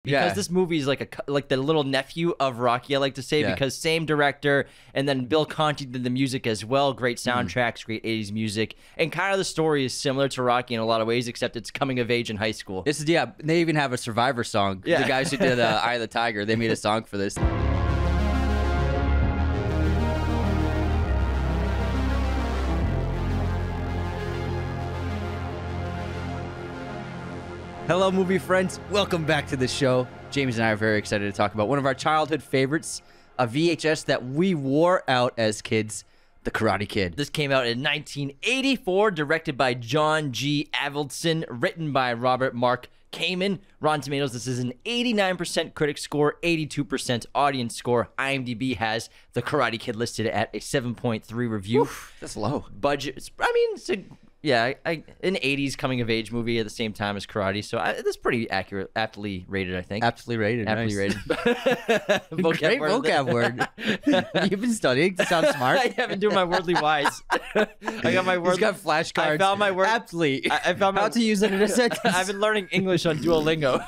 Because this movie is like the little nephew of Rocky, I like to say, because same director, and then Bill Conti did the music as well. Great soundtracks, great 80s music, and kind of the story is similar to Rocky in a lot of ways, except it's coming of age in high school. This is they even have a Survivor song. The guys who did Eye of the Tiger, they made a song for this. Hello, movie friends. Welcome back to the show. James and I are very excited to talk about one of our childhood favorites, a VHS that we wore out as kids, The Karate Kid. This came out in 1984, directed by John G. Avildsen, written by Robert Mark Kamen. Rotten Tomatoes, this is an 89% critic score, 82% audience score. IMDb has The Karate Kid listed at a 7.3 review. Oof, that's low. Budget, I mean, it's an 80s coming of age movie at the same time as karate, so that's pretty accurate, aptly rated, I think. Aptly rated. Aptly rated. Great vocab word. You've been studying to sound smart. I have been doing my wordly wise. I got my word. He's got flashcards. I found my word. Aptly. I found how to use it in a sentence. I've been learning English on Duolingo.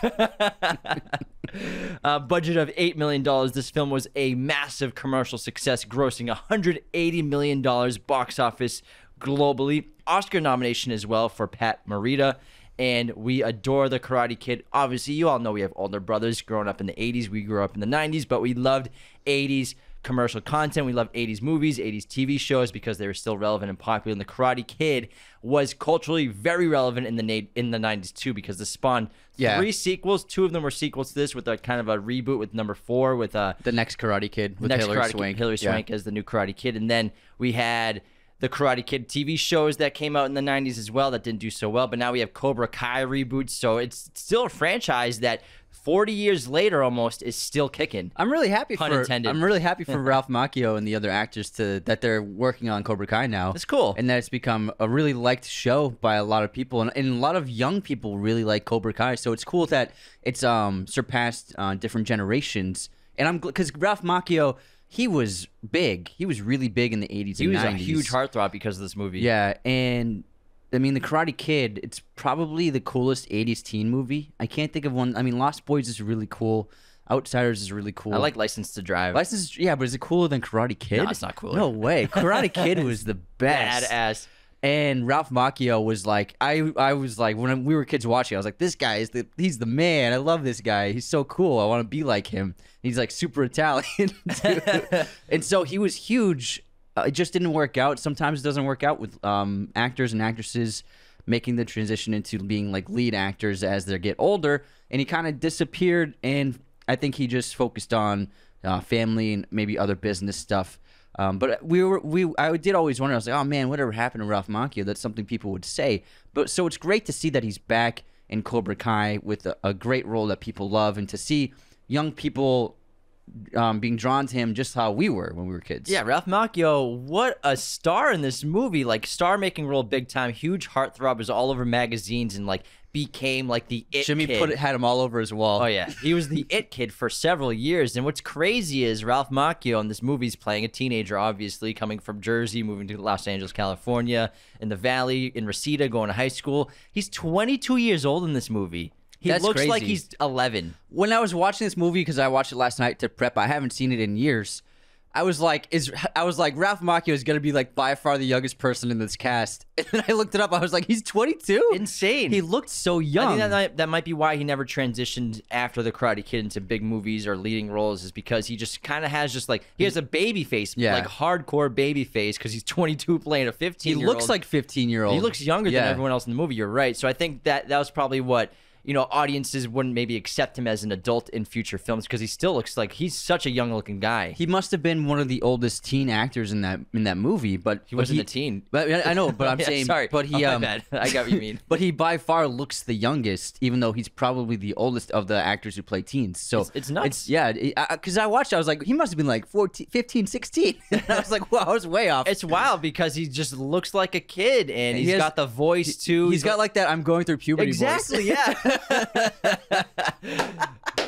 Budget of $8 million. This film was a massive commercial success, grossing $180 million box office globally. Oscar nomination as well for Pat Morito, and we adore The Karate Kid. Obviously, you all know we have older brothers growing up in the 80s. We grew up in the 90s, but we loved 80s commercial content. We loved 80s movies, 80s TV shows because they were still relevant and popular. And The Karate Kid was culturally very relevant in the 90s too, because this spawned 3 sequels. 2 of them were sequels to this, with a kind of a reboot with number 4 with the next Karate Kid with Hilary Swank. Hilary Swank as the new Karate Kid, and then we had the Karate Kid TV shows that came out in the 90s as well that didn't do so well. But now we have Cobra Kai reboots, so it's still a franchise that 40 years later almost is still kicking. I'm really happy Pun intended. I'm really happy for Ralph Macchio and the other actors that they're working on Cobra Kai now. That's cool. And that it's become a really liked show by a lot of people, and a lot of young people really like Cobra Kai. So it's cool that it's surpassed different generations. And because Ralph Macchio, he was big. He was really big in the 80s and 90s. He was a huge heartthrob because of this movie. Yeah, and I mean, The Karate Kid, it's probably the coolest 80s teen movie. I can't think of one. I mean, Lost Boys is really cool. Outsiders is really cool. I like License to Drive. But is it cooler than Karate Kid? No, it's not cooler. No way. Karate Kid was the best. Badass. And Ralph Macchio was like, I was like, when we were kids watching, I was like, this guy he's the man. I love this guy. He's so cool. I want to be like him. He's like super Italian, dude. And so he was huge. It just didn't work out. Sometimes it doesn't work out with actors and actresses making the transition into being like lead actors as they get older. And he kind of disappeared. And I think he just focused on family and maybe other business stuff. But I did always wonder. I was like, oh man, whatever happened to Ralph Macchio? That's something people would say. But so it's great to see that he's back in Cobra Kai with a great role that people love, and to see young people being drawn to him just how we were when we were kids. Yeah, Ralph Macchio, what a star in this movie. Like, star-making role big time. Huge heartthrob, was all over magazines and like became like the it Jimmy kid. had him all over his wall. Oh yeah, he was the it kid for several years. And what's crazy is Ralph Macchio in this movie is playing a teenager, obviously coming from Jersey, moving to Los Angeles, California, in the Valley, in Reseda, going to high school. He's 22 years old in this movie. He looks crazy. like he's 11. When I was watching this movie, because I watched it last night to prep, I haven't seen it in years. I was like, Ralph Macchio is gonna be like by far the youngest person in this cast. And then I looked it up. I was like, he's 22. Insane. He looked so young. I think that might be why he never transitioned after The Karate Kid into big movies or leading roles, is because he just kind of has he has a baby face, like hardcore baby face, because he's 22 playing a 15-year-old. He looks like 15-year-old. He looks younger than everyone else in the movie. You're right. So I think that was probably what, audiences wouldn't maybe accept him as an adult in future films, because he still looks like he's such a young-looking guy. He must have been one of the oldest teen actors in that movie, but he wasn't a teen. But I know, but I'm saying, sorry, but he, my bad. I got what you mean. But he by far looks the youngest, even though he's probably the oldest of the actors who play teens. So it's nuts. Because I watched, I was like, he must have been like 14, 15, 16. And I was like, wow, I was way off. It's wild because he just looks like a kid, and he's got the voice too. He's got like that I'm going through puberty voice. Exactly, yeah.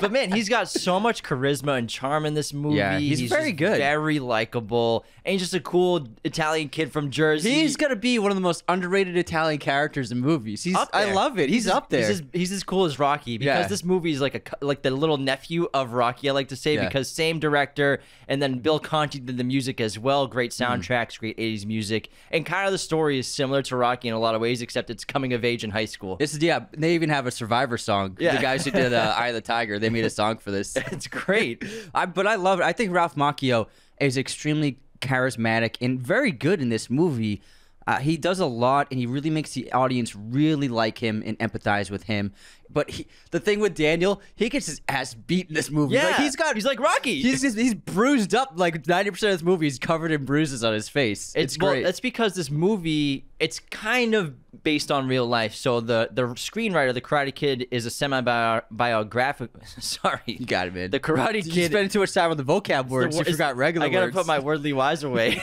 But man, he's got so much charisma and charm in this movie. Yeah, he's very just good. very likable, and he's just a cool Italian kid from Jersey. He's gonna be one of the most underrated Italian characters in movies. I love it. He's up there. He's as cool as Rocky because Yeah. this movie is like the little nephew of Rocky. I like to say Yeah. because same director, and then Bill Conti did the music as well. Great soundtracks, great '80s music, and kind of the story is similar to Rocky in a lot of ways, except it's coming of age in high school. They even have a Survivor song. Yeah. The guys who did Eye of the Tiger, they made a song for this. It's great. But I love it. I think Ralph Macchio is extremely charismatic and very good in this movie. He does a lot, and he really makes the audience really like him and empathize with him. But the thing with Daniel, he gets his ass beat in this movie. Yeah, Like, he's like Rocky. He's bruised up. Like 90% of this movie, he's covered in bruises on his face. It's great. Well, that's because this movie, it's kind of based on real life. So the screenwriter, the Karate Kid, is a semi-biographic. Sorry, You got it, man. The Karate Kid. You spending too much time on the vocab words. You forgot regular I gotta words. put my wordly wise away.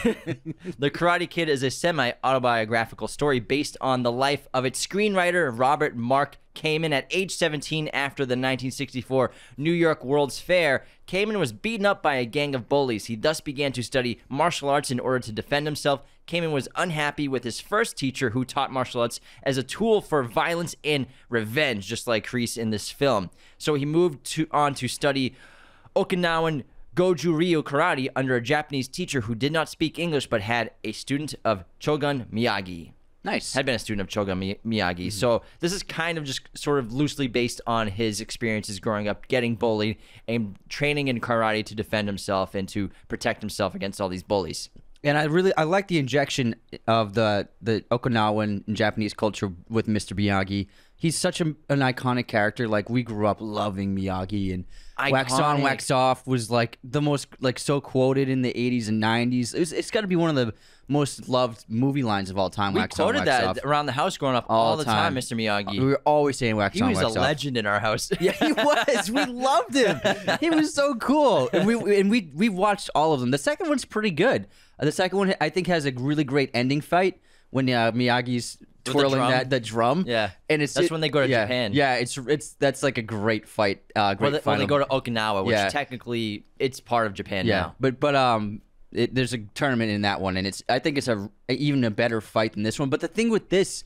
The Karate Kid is a semi-autobiographical story based on the life of its screenwriter, Robert Mark Kamen. At age 17, after the 1964 New York World's Fair, Kamen was beaten up by a gang of bullies. He thus began to study martial arts in order to defend himself. Kamen was unhappy with his first teacher, who taught martial arts as a tool for violence and revenge, just like Kreese in this film. So he moved on to study Okinawan Goju-ryu karate under a Japanese teacher who did not speak English but had a student of Shogun Miyagi. Nice. Had been a student of Shogun Miyagi. So this is kind of just sort of loosely based on his experiences growing up, getting bullied, and training in karate to defend himself and to protect himself against all these bullies. And I like the injection of the Okinawan and Japanese culture with Mr. Miyagi. He's such an iconic character. Like, we grew up loving Miyagi, and Wax On, Iconic. Wax Off was like the most so quoted in the 80s and 90s. It's got to be one of the most loved movie lines of all time. We Wax On, quoted Wax that Off. around the house growing up all the time, Mr. Miyagi. We were always saying Wax He On, was Wax a Off. legend in our house. Yeah, he was. We loved him. He was so cool. And we watched all of them. The second one's pretty good. The second one, I think, has a really great ending fight when Miyagi's twirling drum. the drum. Yeah. And That's when they go to Japan. Yeah, that's like a great fight. Great Well, they final. go to Okinawa, which Yeah. technically it's part of Japan Yeah, now. but there's a tournament in that one, and I think it's even a better fight than this one. But the thing with this,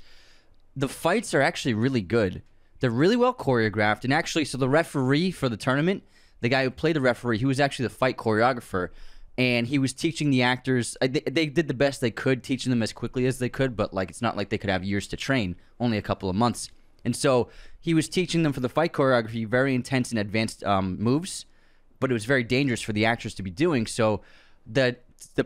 the fights are actually really good. They're really well choreographed, and actually, so the referee for the tournament, the guy who played the referee, he was actually the fight choreographer, and he was teaching the actors. They did the best they could, teaching them as quickly as they could, but like it's not like they could have years to train, only a couple of months. And so he was teaching them for the fight choreography, very intense and advanced moves, but it was very dangerous for the actors to be doing. So the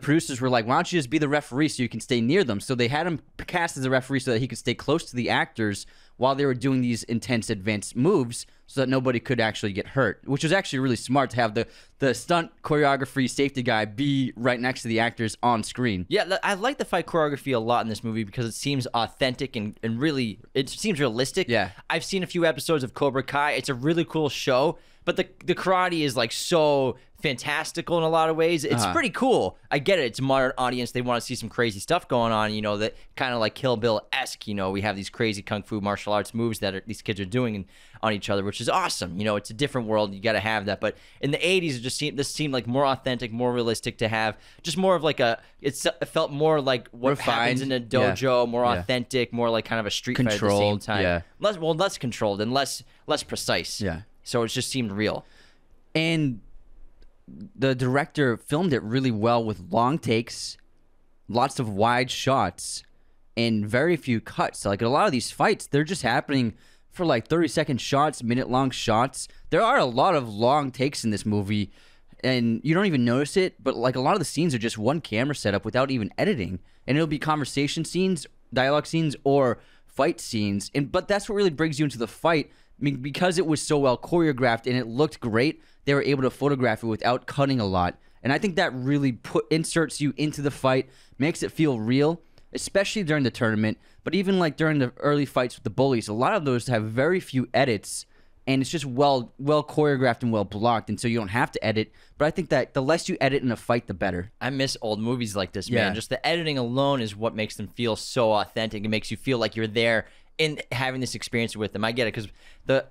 producers were like, why don't you just be the referee so you can stay near them? So they had him cast as a referee so that he could stay close to the actors while they were doing these intense advanced moves so that nobody could actually get hurt, which was actually really smart to have the stunt choreography safety guy be right next to the actors on screen. Yeah, I like the fight choreography a lot in this movie because it seems authentic and really, it seems realistic. Yeah. I've seen a few episodes of Cobra Kai. It's a really cool show, but the karate is like so fantastical in a lot of ways. It's pretty cool. I get it. It's a modern audience. They want to see some crazy stuff going on, you know, that kind of like Kill Bill-esque, you know, we have these crazy kung fu martial arts moves that these kids are doing on each other, which is awesome. You know, it's a different world. You got to have that. But in the 80s, this seemed like more authentic, more realistic to have, just more of like it felt more like what happens in a dojo, more authentic, more like kind of a street fight at the same time. Yeah. Less controlled and less precise. Yeah. So it just seemed real. And the director filmed it really well with long takes, lots of wide shots, and very few cuts. Like a lot of these fights, they're just happening for like 30-second shots, minute-long shots. There are a lot of long takes in this movie, and you don't even notice it, but like a lot of the scenes are just one camera setup without even editing. And it'll be conversation scenes, dialogue scenes, or fight scenes. But that's what really brings you into the fight. I mean, because it was so well choreographed and it looked great, they were able to photograph it without cutting a lot. And I think that really inserts you into the fight, makes it feel real, especially during the tournament. But even like during the early fights with the bullies, a lot of those have very few edits, and it's just well choreographed and well blocked, and so you don't have to edit. But I think that the less you edit in a fight, the better. I miss old movies like this, man. Yeah. Just the editing alone is what makes them feel so authentic. It makes you feel like you're there in having this experience with them. I get it because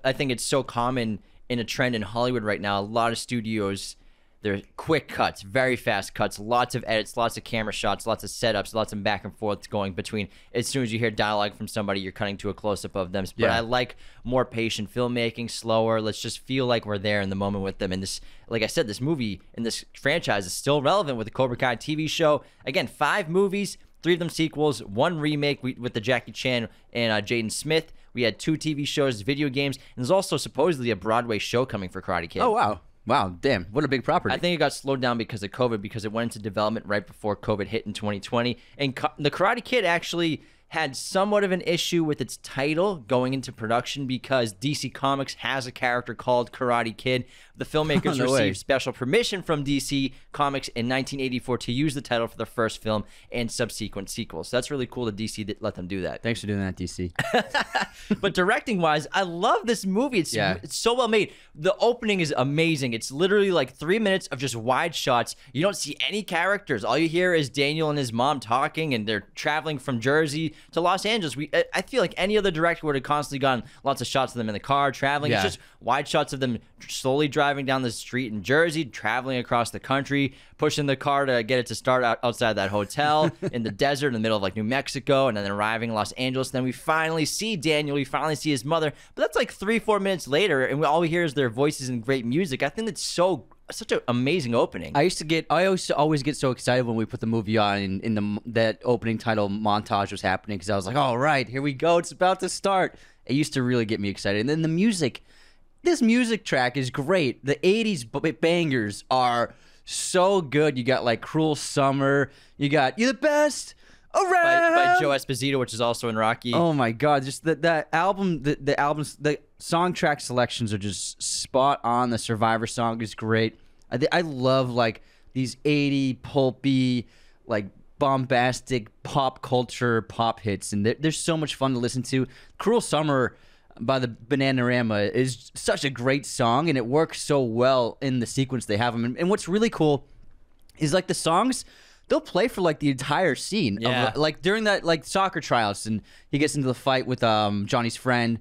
I think it's so common in a trend in Hollywood right now. A lot of studios, they're quick cuts, very fast cuts, lots of edits, lots of camera shots, lots of setups, lots of back and forth going between. As soon as you hear dialogue from somebody, you're cutting to a close-up of them. But I like more patient filmmaking, slower. Let's just feel like we're there in the moment with them. And this, like I said, this movie and this franchise is still relevant with the Cobra Kai TV show. Again, 5 movies, 3 of them sequels, 1 remake with the Jackie Chan and Jaden Smith. We had 2 TV shows, video games, and there's also supposedly a Broadway show coming for Karate Kid. Oh, wow. Wow, damn, what a big property. I think it got slowed down because of COVID, because it went into development right before COVID hit in 2020. And the Karate Kid actually had somewhat of an issue with its title going into production because DC Comics has a character called Karate Kid. The filmmakers received special permission from DC Comics in 1984 to use the title for the first film and subsequent sequels. So that's really cool that DC let them do that. Thanks for doing that, DC. But directing-wise, I love this movie. It's so well made. The opening is amazing. It's literally like 3 minutes of just wide shots. You don't see any characters. All you hear is Daniel and his mom talking, and they're traveling from Jersey to Los Angeles. I feel like any other director would have constantly gotten lots of shots of them in the car traveling. It's just wide shots of them slowly driving down the street in Jersey, traveling across the country, pushing the car to get it to start outside that hotel in the desert in the middle of like New Mexico, and then arriving in Los Angeles. Then we finally see Daniel, we finally see his mother, but that's like 3-4 minutes later, and all we hear is their voices and great music. I think that's such an amazing opening. I always get so excited when we put the movie on in that opening title montage was happening, because I was like, all right, here we go, it's about to start. It used to really get me excited. And then the music, this music track is great. The 80s bangers are so good. You got like Cruel Summer, you got You're the Best Around by Joe Esposito, which is also in Rocky. Oh my god, just the album, the song track selections are just spot on. The Survivor song is great. I love like these 80 pulpy, like bombastic pop culture pop hits, and they're so much fun to listen to. Cruel Summer by the Bananarama is such a great song, and it works so well in the sequence they have them. And what's really cool is like the songs, they'll play for like the entire scene. Yeah. Like during that like soccer tryouts, and he gets into the fight with Johnny's friend,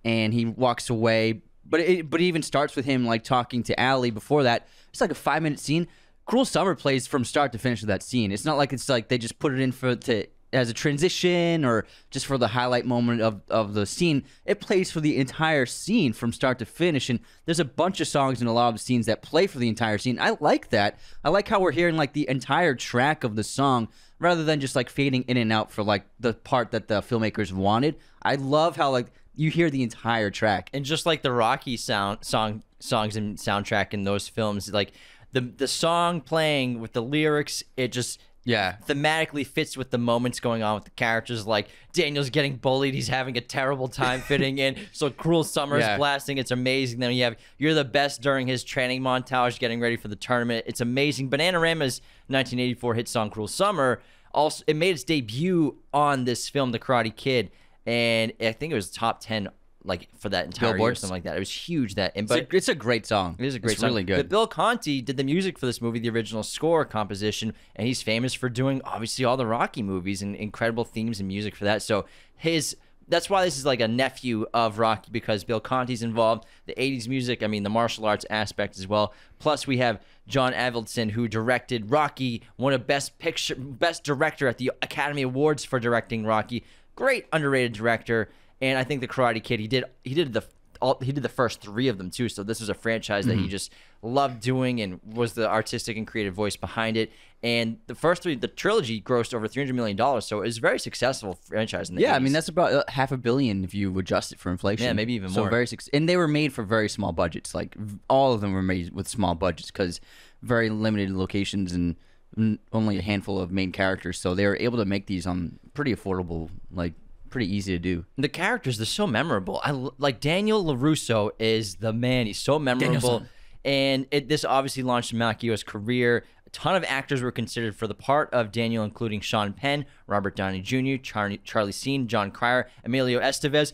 and he walks away. But it even starts with him like talking to Allie before that. It's like a 5-minute scene. Cruel Summer plays from start to finish of that scene. It's not like they just put it in as a transition or just for the highlight moment of the scene. It plays for the entire scene from start to finish, and there's a bunch of songs in a lot of scenes that play for the entire scene. I like that. I like how we're hearing like the entire track of the song rather than just like fading in and out for like the part that the filmmakers wanted. I love how like you hear the entire track. And just like the Rocky songs and soundtrack in those films, like the song playing with the lyrics, it just thematically fits with the moments going on with the characters. Like Daniel's getting bullied, he's having a terrible time fitting in, so Cruel Summer is blasting, it's amazing. Then you have You're the Best during his training montage getting ready for the tournament. It's amazing. Bananarama's 1984 hit song Cruel Summer, also it made its debut on this film The Karate Kid, and I think it was top 10 like for that entire year or something like that. It was huge. It's a great song. It is a great song. Really good. But Bill Conti did the music for this movie, the original score composition, and he's famous for doing obviously all the Rocky movies and incredible themes and music for that. So that's why this is like a nephew of Rocky, because Bill Conti's involved. The 80s music, I mean the martial arts aspect as well. Plus we have John Avildsen, who directed Rocky, won a Best Director at the Academy Awards for directing Rocky. Great underrated director. And I think the Karate Kid, he did the first 3 of them too. So this was a franchise that he just loved doing and was the artistic and creative voice behind it. And the first 3, the trilogy, grossed over $300 million. So it was a very successful franchise in the 80s. I mean that's about $500 million if you adjust it for inflation. Yeah, maybe even more. So and they were made for very small budgets. Like all of them were made with small budgets because very limited locations and only a handful of main characters. So they were able to make these on pretty affordable, like pretty easy to do. The characters, they're so memorable. Like Daniel LaRusso is the man. He's so memorable. And this obviously launched Macchio's career. A ton of actors were considered for the part of Daniel, including Sean Penn, Robert Downey Jr., Charlie Sheen, John Cryer, Emilio Estevez,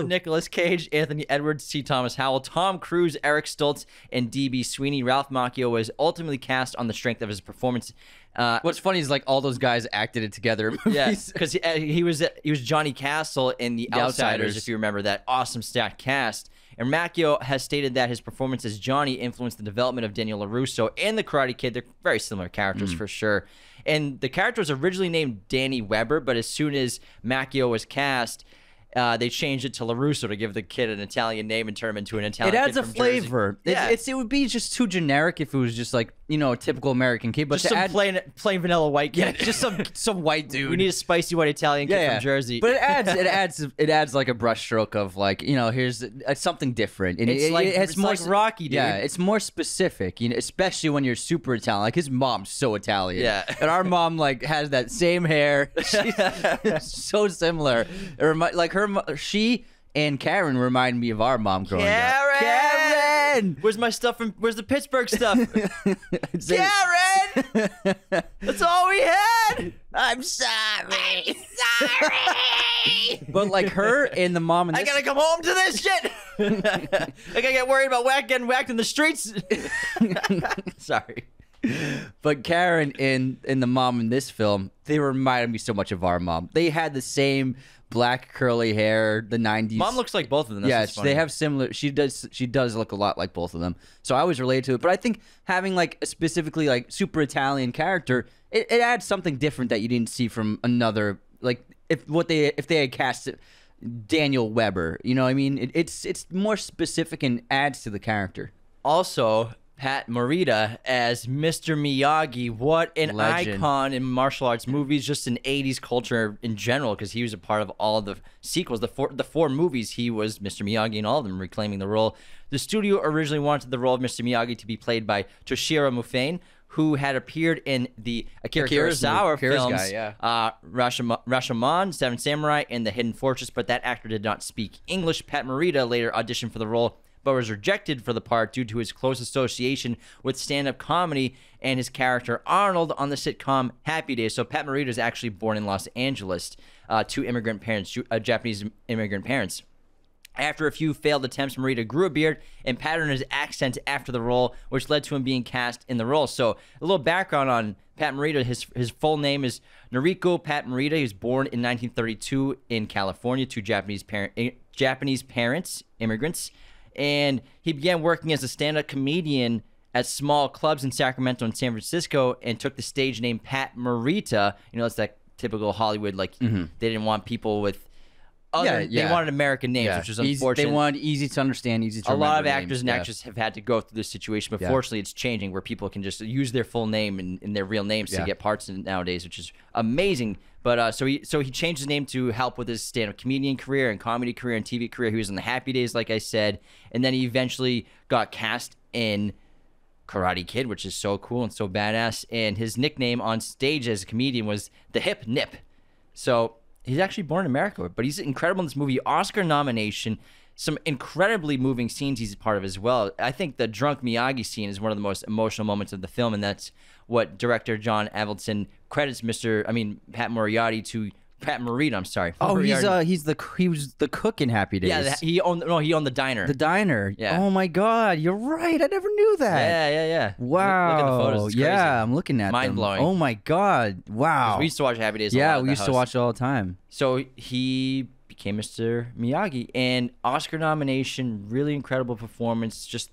Nicolas Cage, Anthony Edwards, C. Thomas Howell, Tom Cruise, Eric Stoltz, and D.B. Sweeney. Ralph Macchio was ultimately cast on the strength of his performance. What's funny is like all those guys acted it together in movies. because he was Johnny Castle in The Outsiders, if you remember that awesome stacked cast. And Macchio has stated that his performance as Johnny influenced the development of Daniel LaRusso and the Karate Kid. They're very similar characters for sure. And the character was originally named Danny Weber, but as soon as Macchio was cast, they changed it to LaRusso to give the kid an Italian name and turn him into an Italian It kid adds a from flavor. Jersey. It would be just too generic if it was just like, you know, a typical American kid. But Just some plain vanilla white kid. just some white dude. We need a spicy white Italian kid from Jersey. But it adds like a brushstroke of like, you know, here's something different. And It's like Rocky, dude. Yeah, it's more specific, you know, especially when you're super Italian. Like his mom's so Italian. Yeah. And our mom like has that same hair. She's so similar. She and Karen remind me of our mom growing up. Karen! Where's my stuff where's the Pittsburgh stuff? Karen! That's all we had! I'm sorry. But like her and the mom and I gotta come home to this shit! I gotta get worried about getting whacked in the streets. Sorry. But Karen and the mom in this film, they reminded me so much of our mom. They had the same black curly hair, the 90s. Mom looks like both of them. Yes, they have similar. She does look a lot like both of them. So I always related to it. But I think having like a specifically like super Italian character, it adds something different that you didn't see from another. Like if they had cast Daniel Weber, you know what I mean? It's more specific and adds to the character. Also, Pat Morita as Mr. Miyagi. What an icon in martial arts movies, just in 80s culture in general, because he was a part of all the sequels. The four movies, he was Mr. Miyagi in all of them, reclaiming the role. The studio originally wanted the role of Mr. Miyagi to be played by Toshiro Mifune, who had appeared in the Akira Kurosawa films, Rashomon, Seven Samurai, and The Hidden Fortress, but that actor did not speak English. Pat Morita later auditioned for the role, but was rejected for the part due to his close association with stand-up comedy and his character Arnold on the sitcom Happy Days. So Pat Morita is actually born in Los Angeles to immigrant parents, Japanese immigrant parents. After a few failed attempts, Morita grew a beard and patterned his accent after the role, which led to him being cast in the role. So a little background on Pat Morita. His full name is Noriko Pat Morita. He was born in 1932 in California to Japanese parents, immigrants. And he began working as a stand-up comedian at small clubs in Sacramento and San Francisco, and took the stage name Pat Morita. You know, it's that typical Hollywood, like they didn't want people with they wanted American names, which is unfortunate. They wanted easy to understand, easy to remember. A lot of actors and actresses have had to go through this situation, but fortunately it's changing where people can just use their full name and their real names to get parts in nowadays, which is amazing. But so he changed his name to help with his stand-up comedian career and comedy career and TV career. He was in the Happy Days, like I said, and then he eventually got cast in Karate Kid, which is so cool and so badass. And his nickname on stage as a comedian was the Hip Nip. So he's actually born in America, but he's incredible in this movie. Oscar nomination, some incredibly moving scenes he's a part of as well. I think the drunk Miyagi scene is one of the most emotional moments of the film, and that's what director John Avildsen credits Pat Morita. I'm sorry. Oh, he was the cook in Happy Days. Yeah, he owned the diner. The diner. Yeah. Oh my God, you're right. I never knew that. Yeah. Wow. Look at the photos. It's crazy. Yeah, I'm looking at Mind them. blowing. Oh my God. Wow. We used to watch Happy Days. Yeah, we used to watch it all the time. So he became Mr. Miyagi, and Oscar nomination, really incredible performance. Just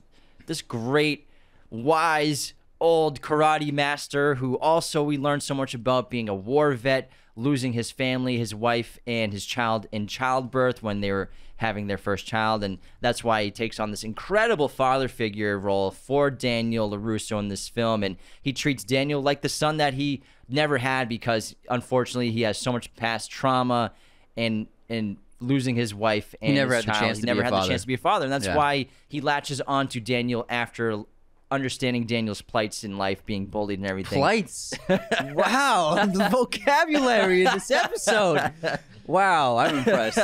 this great, wise, old karate master who also we learned so much about, being a war vet, losing his family, his wife, and his child in childbirth when they were having their first child. And that's why he takes on this incredible father figure role for Daniel LaRusso in this film. And he treats Daniel like the son that he never had, because unfortunately he has so much past trauma and losing his wife and his child. He never had the chance to be a father. And that's why he latches on to Daniel after understanding Daniel's plights in life, being bullied and everything. Plights? Wow, the vocabulary in this episode. Wow, I'm impressed.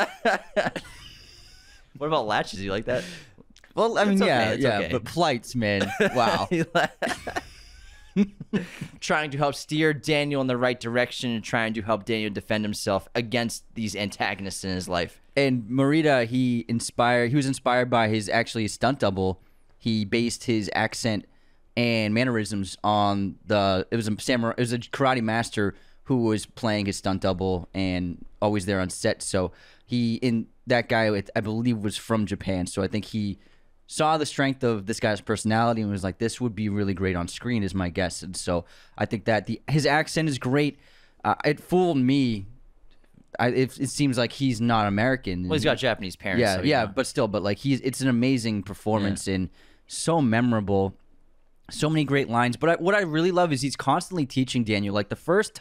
What about latches? You like that? Well, I mean, It's okay. but plights, man. Wow. Trying to help steer Daniel in the right direction and trying to help Daniel defend himself against these antagonists in his life. And Morita, he was inspired by his stunt double. He based his accent and mannerisms on it was a karate master who was playing his stunt double and always there on set. So That guy, I believe, was from Japan. So I think he saw the strength of this guy's personality and was like, this would be really great on screen, is my guess. And so I think that his accent is great. It fooled me. It seems like he's not American. Well, he's got Japanese parents. Yeah, so, yeah, but still, it's an amazing performance and so memorable. So many great lines. But what I really love is he's constantly teaching Daniel. Like the first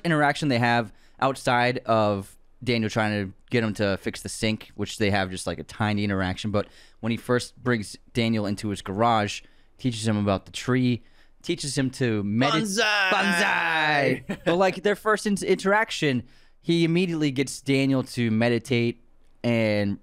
interaction they have outside of Daniel trying to get him to fix the sink, which they have just like a tiny interaction. But when he first brings Daniel into his garage, teaches him about the tree, teaches him to meditate. Bonsai! But like their first interaction, he immediately gets Daniel to meditate and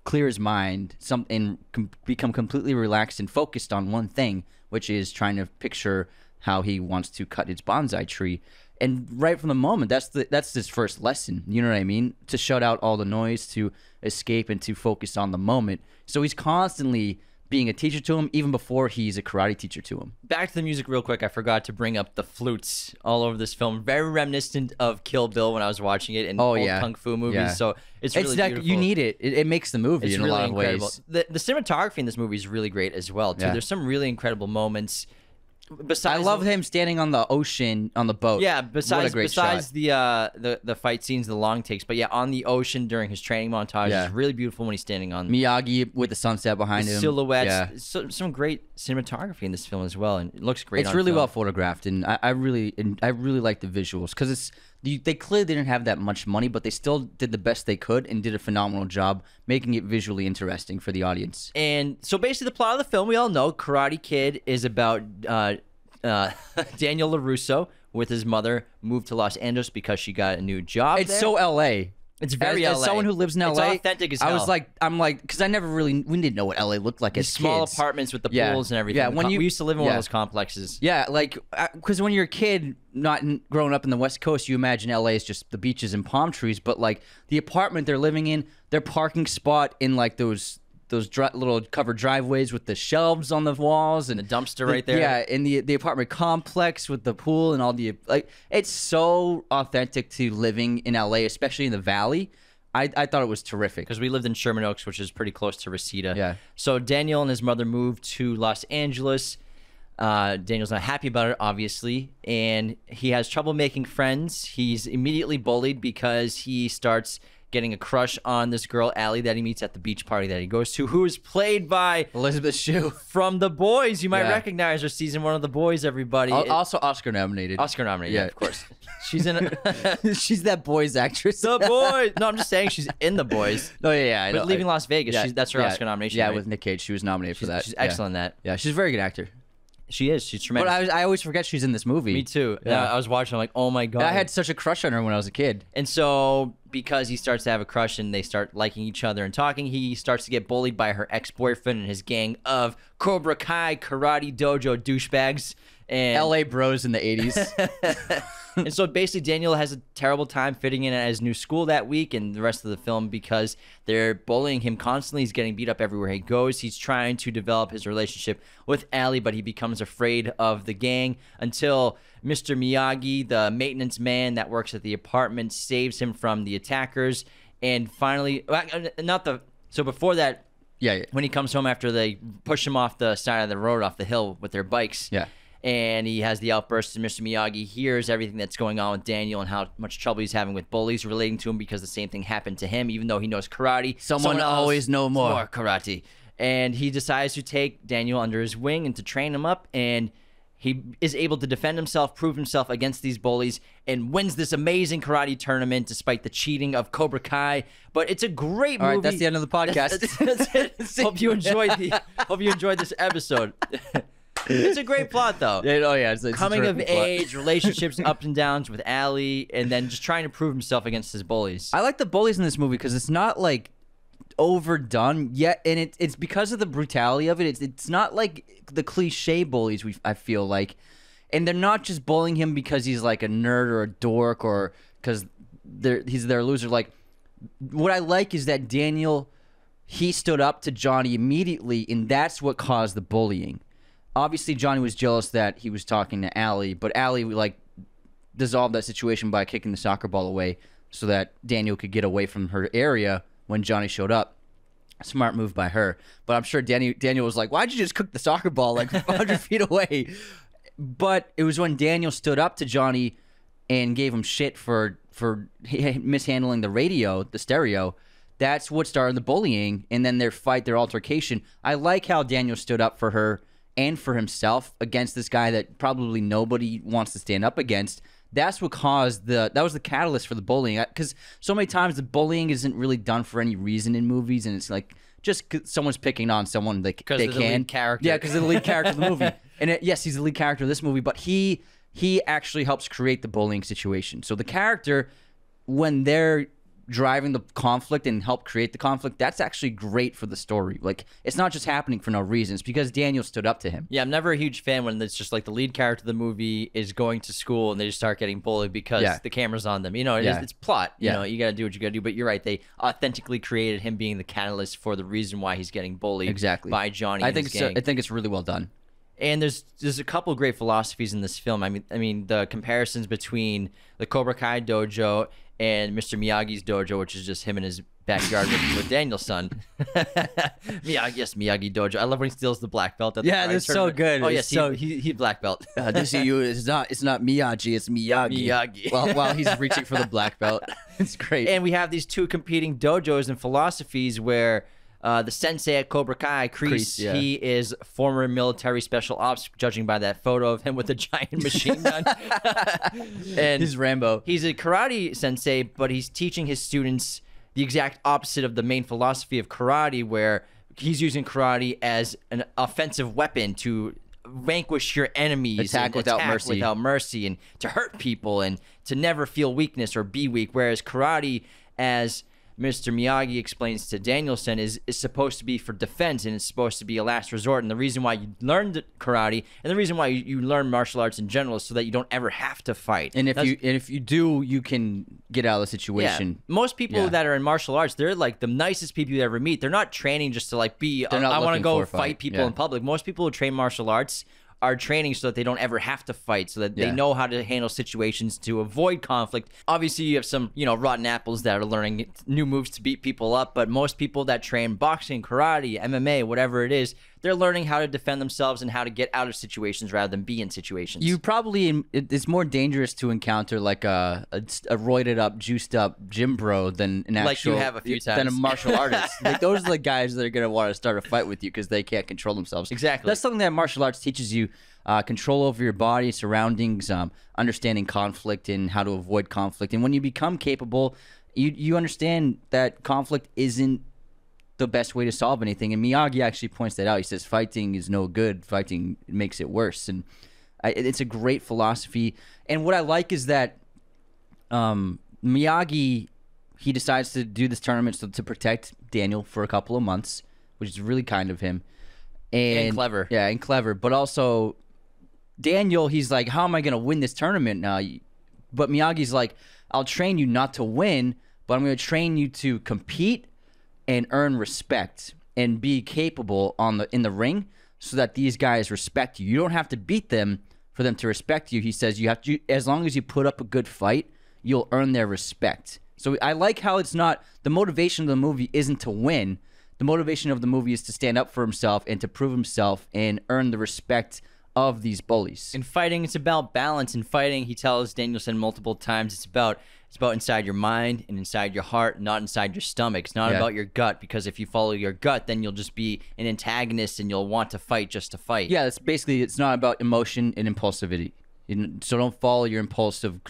clear his mind, and become completely relaxed and focused on one thing, which is trying to picture how he wants to cut his bonsai tree. And right from the moment, that's his first lesson. You know what I mean? To shut out all the noise, to escape, and to focus on the moment. So he's constantly being a teacher to him, even before he's a karate teacher to him. Back to the music real quick. I forgot to bring up the flutes all over this film. Very reminiscent of Kill Bill when I was watching it in old kung fu movies. Yeah. So it's really beautiful. You need it. It makes the movie in really a lot incredible. of ways. The cinematography in this movie is really great as well, too. Yeah. There's some really incredible moments. I love him standing on the ocean on the boat. Yeah, What a besides great shot. the fight scenes, the long takes, but yeah, on the ocean during his training montage is really beautiful when he's standing on Miyagi with the sunset behind him. Silhouettes. Yeah. Some great cinematography in this film as well, and it looks great. It's really well photographed, and I really like the visuals because they clearly didn't have that much money, but they still did the best they could and did a phenomenal job making it visually interesting for the audience. And so basically the plot of the film, we all know, Karate Kid is about Daniel LaRusso with his mother moved to Los Angeles because she got a new job It's there. so LA. It's very as LA. someone who lives in LA, it's authentic as hell. I'm like, because we didn't know what LA looked like as small kids. apartments with the pools and everything. Yeah, we used to live in one of those complexes. Yeah, like because when you're a kid, growing up in the West Coast, you imagine LA is just the beaches and palm trees. But like the apartment they're living in, their parking spot in like those little covered driveways with the shelves on the walls and the dumpster right there. Yeah, in the apartment complex with the pool and all the it's so authentic to living in LA, especially in the Valley. I thought it was terrific because we lived in Sherman Oaks, which is pretty close to Reseda. Yeah. So Daniel and his mother moved to Los Angeles. Daniel's not happy about it, obviously, and he has trouble making friends. He's immediately bullied because he starts getting a crush on this girl, Allie, that he meets at the beach party that he goes to, who is played by Elizabeth Shue from The Boys. You might recognize her, season 1 of The Boys, everybody. Also Oscar nominated. Yeah, of course. She's in she's that Boys actress. The Boys. No, I'm just saying she's in The Boys. No, yeah, I know. But Leaving Las Vegas, that's her Oscar nomination. Yeah, right? with Nick Cage, she was nominated for that. She's excellent in that. Yeah, she's a very good actor. She is. She's tremendous. But I always forget she's in this movie. Me too. Yeah. I was watching, I'm like, oh my God. I had such a crush on her when I was a kid. And so, because he starts to have a crush and they start liking each other and talking, he starts to get bullied by her ex-boyfriend and his gang of Cobra Kai karate dojo douchebags. And LA bros in the 80s. And so basically Daniel has a terrible time fitting in at his new school that week and the rest of the film because they're bullying him constantly. He's getting beat up everywhere he goes. He's trying to develop his relationship with Allie, but he becomes afraid of the gang until Mr. Miyagi, the maintenance man that works at the apartment, saves him from the attackers. And finally, so before that, when he comes home after they push him off the side of the road, off the hill with their bikes. Yeah. And he has the outburst, and Mr. Miyagi hears everything that's going on with Daniel and how much trouble he's having with bullies relating to him because the same thing happened to him, even though he knows karate. Someone always know more karate. And he decides to take Daniel under his wing and to train him up, and he is able to defend himself, prove himself against these bullies, and wins this amazing karate tournament despite the cheating of Cobra Kai. But it's a great movie. All right, that's the end of the podcast. That's it. Hope you enjoyed this episode. It's a great plot, though. It's coming of age, relationships, ups and downs with Allie, and then just trying to prove himself against his bullies. I like the bullies in this movie because it's not like overdone yet, and it's because of the brutality of it. It's not like the cliche bullies I feel like, and they're not just bullying him because he's like a nerd or a dork or because he's their loser. Like what I like is that Daniel, he stood up to Johnny immediately, and that's what caused the bullying. Obviously, Johnny was jealous that he was talking to Allie, but Allie, like, dissolved that situation by kicking the soccer ball away. so that Daniel could get away from her area when Johnny showed up. Smart move by her. But I'm sure Daniel was like, why'd you just cook the soccer ball like 100 feet away? But it was when Daniel stood up to Johnny and gave him shit for mishandling the radio, the stereo. That's what started the bullying, and then their altercation. I like how Daniel stood up for her and for himself against this guy that probably nobody wants to stand up against. That's what caused that was the catalyst for the bullying. Because so many times the bullying isn't really done for any reason in movies, and it's like just 'cause someone's picking on someone they can. The lead character. Yeah, because of the lead character of the movie. And yes, he's the lead character of this movie, but he actually helps create the bullying situation. So the character, when they're driving the conflict and help create the conflict, that's actually great for the story. Like, it's not just happening for no reason. It's because Daniel stood up to him. Yeah, I'm never a huge fan when it's just like the lead character of the movie is going to school and they just start getting bullied because the camera's on them. You know, it's plot. You know, you got to do what you got to do. But you're right. They authentically created him being the catalyst for the reason why he's getting bullied by Johnny. I think it's really well done. And there's a couple of great philosophies in this film. I mean the comparisons between the Cobra Kai dojo and Mr. Miyagi's dojo, which is just him in his backyard with Daniel's son. Miyagi dojo. I love when he steals the black belt. That's so good. Oh yes, he black belt. This is you. It's not Miyagi. It's Miyagi. While he's reaching for the black belt, it's great. And we have these two competing dojos and philosophies where. The sensei at Cobra Kai, Kreese, he is former military special ops, judging by that photo of him with a giant machine gun. And he's Rambo. He's a karate sensei, but he's teaching his students the exact opposite of the main philosophy of karate, where he's using karate as an offensive weapon to vanquish your enemies, attack without mercy, and to hurt people and to never feel weakness or be weak. Whereas karate, as Mr. Miyagi explains to Danielson, is supposed to be for defense, and it's supposed to be a last resort. And the reason why you learn karate and the reason why you learn martial arts in general is so that you don't ever have to fight. And if you do, you can get out of the situation. Yeah. Most people that are in martial arts, they're like the nicest people you ever meet. They're not training just to like be, I want to go fight people in public. Most people who train martial arts are training so that they don't ever have to fight, so that they know how to handle situations to avoid conflict. Obviously, you have some, rotten apples that are learning new moves to beat people up, but most people that train boxing, karate, MMA, whatever it is, they're learning how to defend themselves and how to get out of situations rather than be in situations. It's more dangerous to encounter like a roided up, juiced up gym bro than an actual, like you have a few times, than a martial artist. Like, those are the guys that are gonna want to start a fight with you because they can't control themselves. Exactly. That's something that martial arts teaches you: control over your body, surroundings, understanding conflict and how to avoid conflict. And when you become capable, you understand that conflict isn't the best way to solve anything. And Miyagi actually points that out. He says fighting is no good. Fighting makes it worse. And it's a great philosophy. And what I like is that Miyagi, he decides to do this tournament to protect Daniel for a couple of months, which is really kind of him. And clever. Yeah, and clever. But also, Daniel, he's like, how am I going to win this tournament now? But Miyagi's like, I'll train you not to win, but I'm going to train you to compete and earn respect and be capable in the ring so that these guys respect you. You don't have to beat them for them to respect you. He says you have to, as long as you put up a good fight, you'll earn their respect. So I like how it's not, the motivation of the movie isn't to win. The motivation of the movie is to stand up for himself and to prove himself and earn the respect of these bullies. In fighting, it's about balance. In fighting, he tells Danielson multiple times, it's about inside your mind and inside your heart, not inside your stomach. It's not about your gut, because if you follow your gut, then you'll just be an antagonist and you'll want to fight just to fight. Yeah, it's not about emotion and impulsivity. So don't follow your impulsive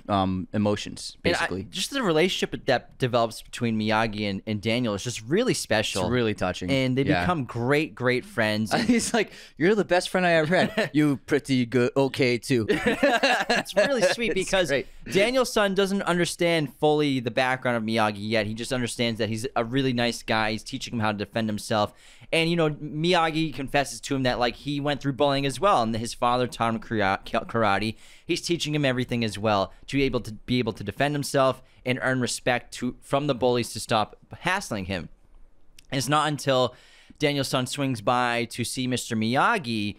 emotions, basically. Just the relationship that develops between Miyagi and Daniel is just really special. It's really touching. And they become great, great friends. He's like, you're the best friend I ever had. You pretty good, okay, too. It's really sweet because Daniel's son doesn't understand fully the background of Miyagi yet. He just understands that he's a really nice guy. He's teaching him how to defend himself. And, Miyagi confesses to him that, like, he went through bullying as well, and his father taught him karate. He's teaching him everything as well to be able to defend himself and earn respect from the bullies to stop hassling him. And it's not until Daniel's son swings by to see Mr. Miyagi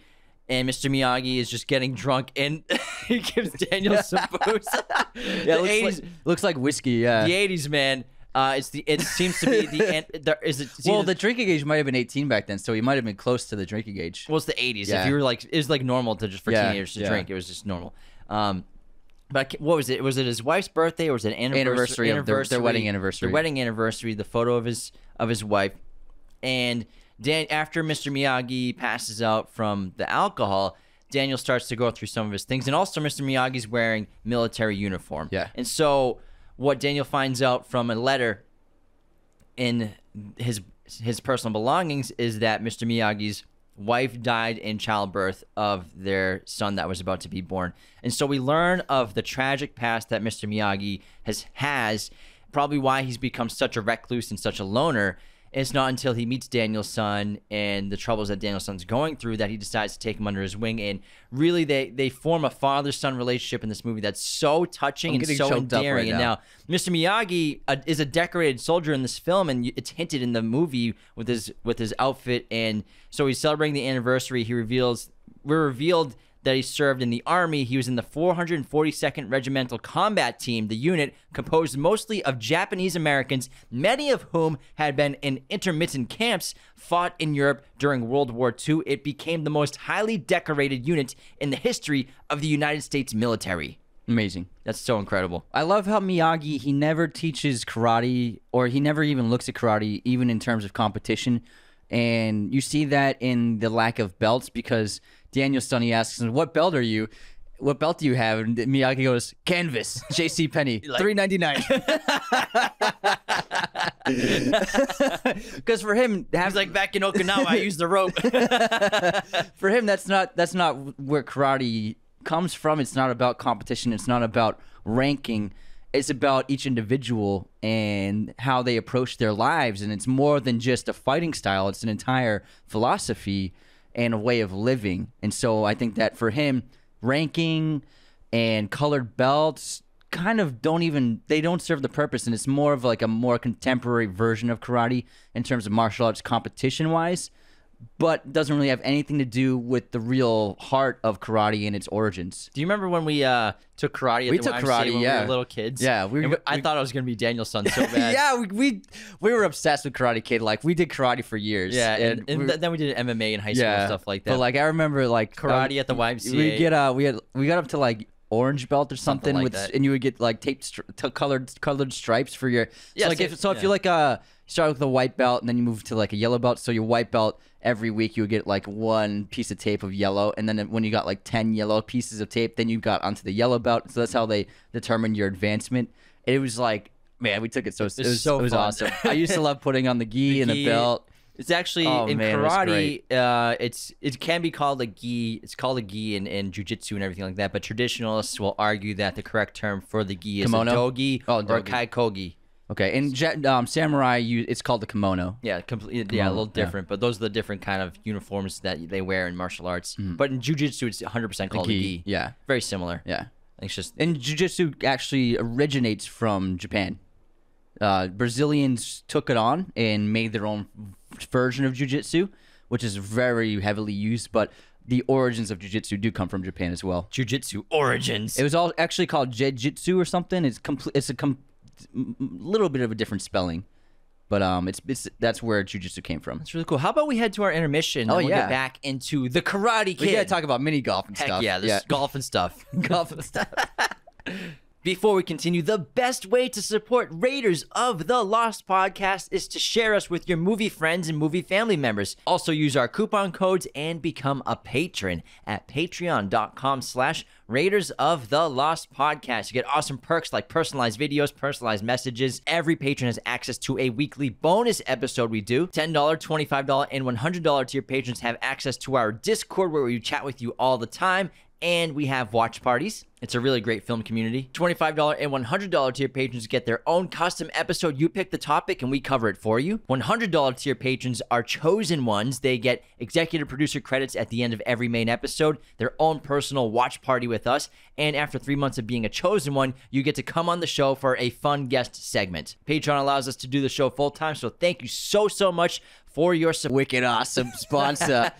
and Mr. Miyagi is just getting drunk, and he gives Daniel some booze. Yeah, it looks like whiskey. Yeah, the 80s, man. It seems to be the drinking age might have been 18 back then, so he might have been close to the drinking age. Well, it's the 80s. Yeah. If you were like, it was like normal to just for teenagers to drink. It was just normal. But what was it? Was it his wife's birthday or was it an anniversary? Their wedding anniversary. Their wedding anniversary. The photo of his wife, and after Mr. Miyagi passes out from the alcohol, Daniel starts to go through some of his things, and also Mr. Miyagi's wearing military uniform. Yeah, and so what Daniel finds out from a letter in his personal belongings is that Mr. Miyagi's wife died in childbirth of their son that was about to be born. And so we learn of the tragic past that Mr. Miyagi has, probably why he's become such a recluse and such a loner. It's not until he meets Daniel's son and the troubles that Daniel's son's going through that he decides to take him under his wing. And really, they form a father-son relationship in this movie that's so touching and so endearing. Right, and now, Mr. Miyagi is a decorated soldier in this film, and it's hinted in the movie with his outfit. And so he's celebrating the anniversary. We're revealed that he served in the Army. He was in the 442nd Regimental Combat Team, the unit composed mostly of Japanese Americans, many of whom had been in intermittent camps, fought in Europe during World War II. It became the most highly decorated unit in the history of the United States military. Amazing. That's so incredible. I love how Miyagi, he never teaches karate, or he never even looks at karate, even in terms of competition. And you see that in the lack of belts, because Daniel's son, he asks him, "What belt are you? What belt do you have?" And Miyagi goes, "Canvas, J.C. Penney, $3.99." Because for him, he's like, back in Okinawa, I used the rope. For him, that's not where karate comes from. It's not about competition. It's not about ranking. It's about each individual and how they approach their lives. And it's more than just a fighting style. It's an entire philosophy and a way of living. And so I think that for him, ranking and colored belts kind of don't serve the purpose. And it's more of like a more contemporary version of karate in terms of martial arts competition wise, but doesn't really have anything to do with the real heart of karate and its origins. Do you remember when we took karate at the YMCA when we were little kids? Yeah. I thought I was going to be Daniel's son so bad. Yeah, we were obsessed with Karate Kid. Like, we did karate for years. Yeah, and then we did MMA in high school and stuff like that. But, like, I remember, like... karate at the YMCA. We got up to, like, orange belt or something like that. And you would get, like, colored stripes for your... Yeah, if you, like, start with a white belt and then you move to, like, a yellow belt, so your white belt... Every week you would get like one piece of tape of yellow, and then when you got like 10 yellow pieces of tape, then you got onto the yellow belt. So that's how they determined your advancement. It was like, man, we took it it was awesome. I used to love putting on the gi and the belt. It's actually in karate. It can be called a gi. It's called a gi in jiu-jitsu and everything like that. But traditionalists will argue that the correct term for the gi is kimono? a dogi or a kaikogi. Okay, and samurai, it's called the kimono. Yeah, completely. Yeah, a little different, but those are the different kind of uniforms that they wear in martial arts. But in jiu-jitsu, it's 100% called a gi. Yeah, very similar. Yeah, it's just. And jiu-jitsu actually originates from Japan. Brazilians took it on and made their own version of jiu-jitsu, which is very heavily used, but the origins of jiu-jitsu do come from Japan as well. Jiu-jitsu origins. It was all actually called jiu-jitsu or something. It's a little bit of a different spelling, but that's where jiu-jitsu came from. That's really cool. How about we head to our intermission and we'll get back into the Karate Kid. We gotta talk about mini golf and stuff. Yeah, this golf and stuff. Golf and stuff. Before we continue, the best way to support Raiders of the Lost podcast is to share us with your movie friends and movie family members. Also use our coupon codes and become a patron at patreon.com/Raiders of the Lost podcast. You get awesome perks like personalized videos, personalized messages. Every patron has access to a weekly bonus episode we do. $10, $25, and $100 tier patrons have access to our Discord where we chat with you all the time. And we have watch parties. It's a really great film community. $25 and $100 tier patrons get their own custom episode. You pick the topic and we cover it for you. $100 tier patrons are chosen ones. They get executive producer credits at the end of every main episode, their own personal watch party with us, and after 3 months of being a chosen one, you get to come on the show for a fun guest segment. Patreon allows us to do the show full time, so thank you so much for your support. Wicked awesome sponsor.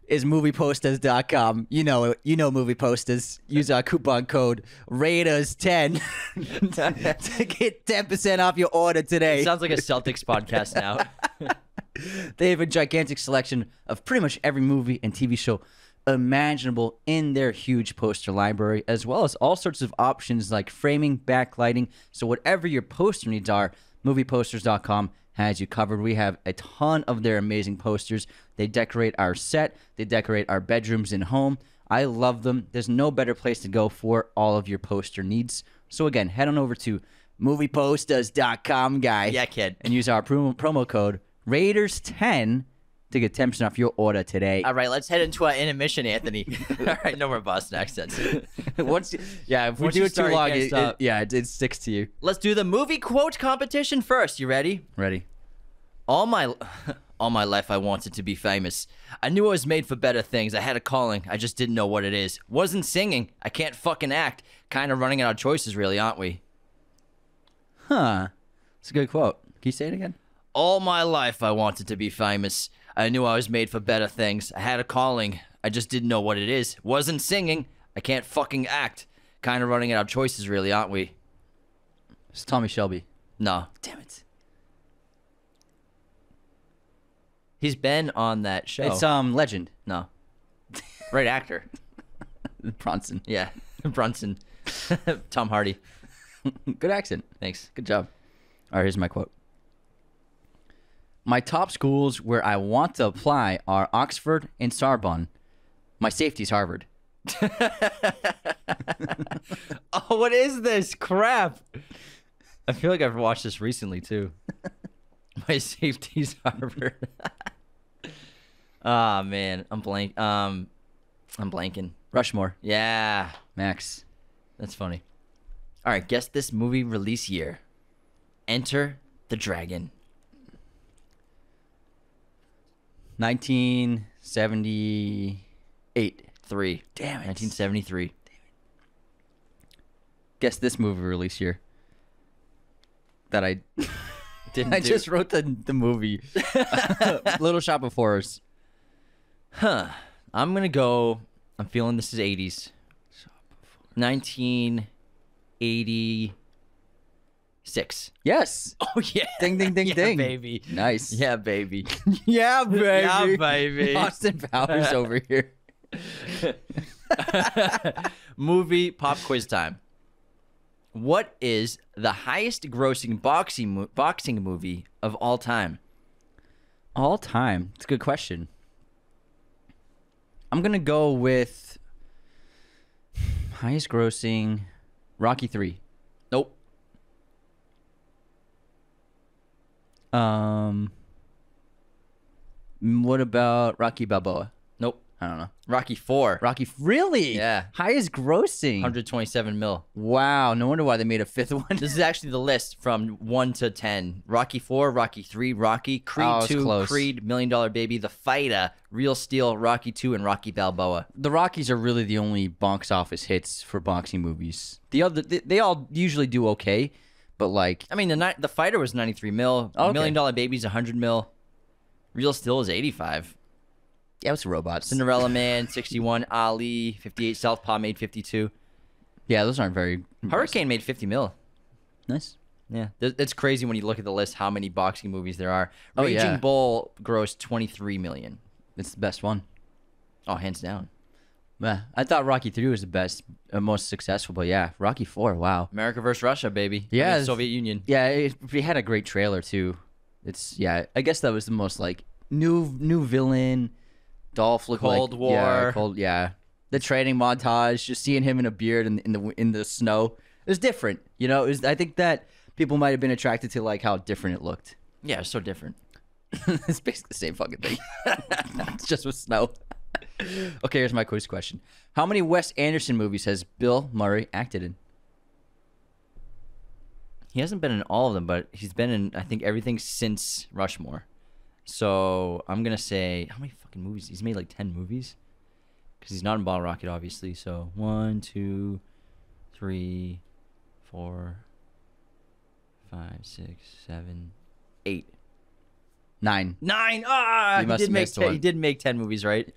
is movieposters.com. You know Movie Posters. Use our coupon code Raiders10 to get 10% off your order today. It sounds like a Celtics podcast now. They have a gigantic selection of pretty much every movie and TV show imaginable in their huge poster library, as well as all sorts of options like framing, backlighting. So whatever your poster needs are, movieposters.com has you covered. We have a ton of their amazing posters. They decorate our set. They decorate our bedrooms and home. I love them. There's no better place to go for all of your poster needs. So again, head on over to movieposters.com, guy. Yeah, kid. And use our promo code Raiders10 to get 10% off your order today. All right, let's head into our intermission, Anthony. All right, no more Boston accents. If we Once do you it start, too you long, can't stop. it sticks to you. Let's do the movie quote competition first. You ready? Ready? All my life I wanted to be famous. I knew I was made for better things. I had a calling. I just didn't know what it is. Wasn't singing. I can't fucking act. Kind of running out of choices, really, aren't we? Huh. It's a good quote. Can you say it again? All my life I wanted to be famous. I knew I was made for better things. I had a calling. I just didn't know what it is. Wasn't singing. I can't fucking act. Kind of running out of choices, really, aren't we? It's Tommy Shelby. No. Damn it. He's been on that show. It's Legend. No. Right actor. Bronson. Yeah. Brunson. Tom Hardy. Good accent. Thanks. Good job. All right, here's my quote. My top schools where I want to apply are Oxford and Sorbonne. My safety's Harvard. Oh, what is this crap? I feel like I've watched this recently too. My safety's Harvard. Ah, man, I'm blanking. Rushmore. Yeah, Max. that's funny. All right, guess this movie release year. Enter the Dragon. 1978. 3. Damn it. 1973. Guess this movie release year. That I Didn't I do. just wrote the movie. Little Shop of Horrors. Huh. I'm gonna go. I'm feeling this is 80s. 1986. Yes. Oh yeah. Ding ding ding Yeah, ding. baby. Nice. Yeah, baby. Yeah, baby. Yeah, baby. Austin Powers over here. Movie pop quiz time. What is the highest grossing boxing movie of all time? All time. It's a good question. I'm gonna go with highest grossing Rocky 3. Nope. What about Rocky Balboa? Nope. I don't know. Rocky 4. Rocky, really? Yeah. Highest grossing. 127 mil. Wow. No wonder why they made a fifth one. This is actually the list from 1 to 10. Rocky 4, Rocky 3, Rocky, Creed Oh, it's 2, close. Creed, $1 Million Baby, The Fighter, Real Steel, Rocky 2, and Rocky Balboa. The Rockies are really the only box office hits for boxing movies. The other, they all usually do okay, but like, I mean, the Fighter was 93 mil. Okay. $1 Million Baby's 100 mil. Real Steel is 85. yeah, it's robots. Cinderella Man, 61. Ali, 58. Southpaw made 52. Yeah, those aren't very Hurricane made 50 mil. nice. Yeah, it's crazy when you look at the list how many boxing movies there are. Oh, Raging yeah. Bull grossed 23 million. It's the best one. Oh, hands down. Yeah, I thought Rocky 3 was the best, most successful, but yeah, Rocky 4, wow. America versus Russia, baby. Yeah, I mean, it's- Soviet Union. Yeah, it had a great trailer too. It's I guess that was the most like new villain. Dolph looked Cold like War. The training montage, just seeing him in a beard in the snow. It was different, you know. I think that people might have been attracted to like how different it looked. Yeah, it's so different. It's basically the same fucking thing. It's just with snow. Okay, here's my quiz question. How many Wes Anderson movies has Bill Murray acted in? He hasn't been in all of them, but he's been in, I think, everything since Rushmore. So I'm going to say, how many fucking movies? He's made like 10 movies? Because he's not in Bottle Rocket, obviously. So 1, 2, 3, 4, 5, 6, 7, 8. 9. 9! Ah! You must have missed one. He did make 10 movies, right?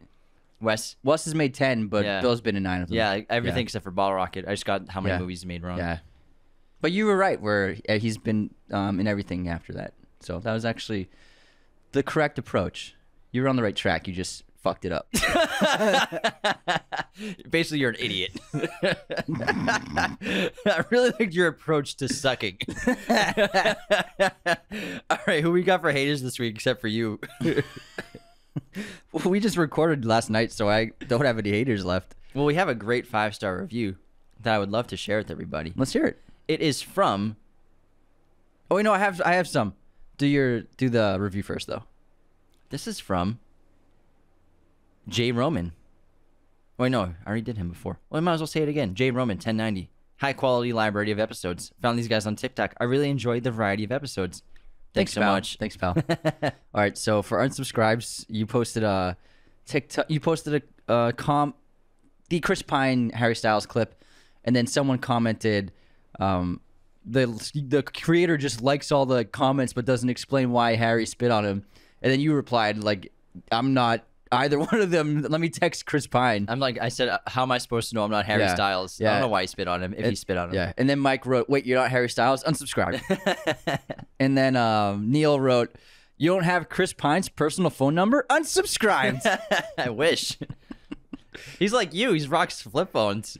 Wes. Wes has made 10, but Yeah. Bill's been in 9 of them. Yeah, everything except for Bottle Rocket. I just got how many movies he made wrong. Yeah. But you were right, where he's been in everything after that. So that was actually the correct approach. You were on the right track. You just fucked it up. Basically, you're an idiot. I really liked your approach to sucking. All right, who we got for haters this week except for you? Well, we just recorded last night, so I don't have any haters left. Well, we have a great 5-star review that I would love to share with everybody. Let's hear it. It is from... Oh, wait, no, I have some. Do the review first, though. This is from Jay Roman. Wait, no, I already did him before. Well, I might as well say it again. Jay Roman, 1090. High quality library of episodes. Found these guys on TikTok. I really enjoyed the variety of episodes. Thanks so pal. much. Thanks, pal. All right, so for unsubscribes, you posted a TikTok. You posted the Chris Pine Harry Styles clip, and then someone commented, the creator just likes all the comments but doesn't explain why Harry spit on him. And then you replied like, I'm not either one of them. Let me text Chris Pine. I said, how am I supposed to know I'm not Harry Styles? I don't know why he spit on him, if he spit on him. Yeah. And then Mike wrote, wait, you're not Harry Styles? Unsubscribe. And then Neil wrote, you don't have Chris Pine's personal phone number? Unsubscribed. I wish. He's like you. He rocks flip phones.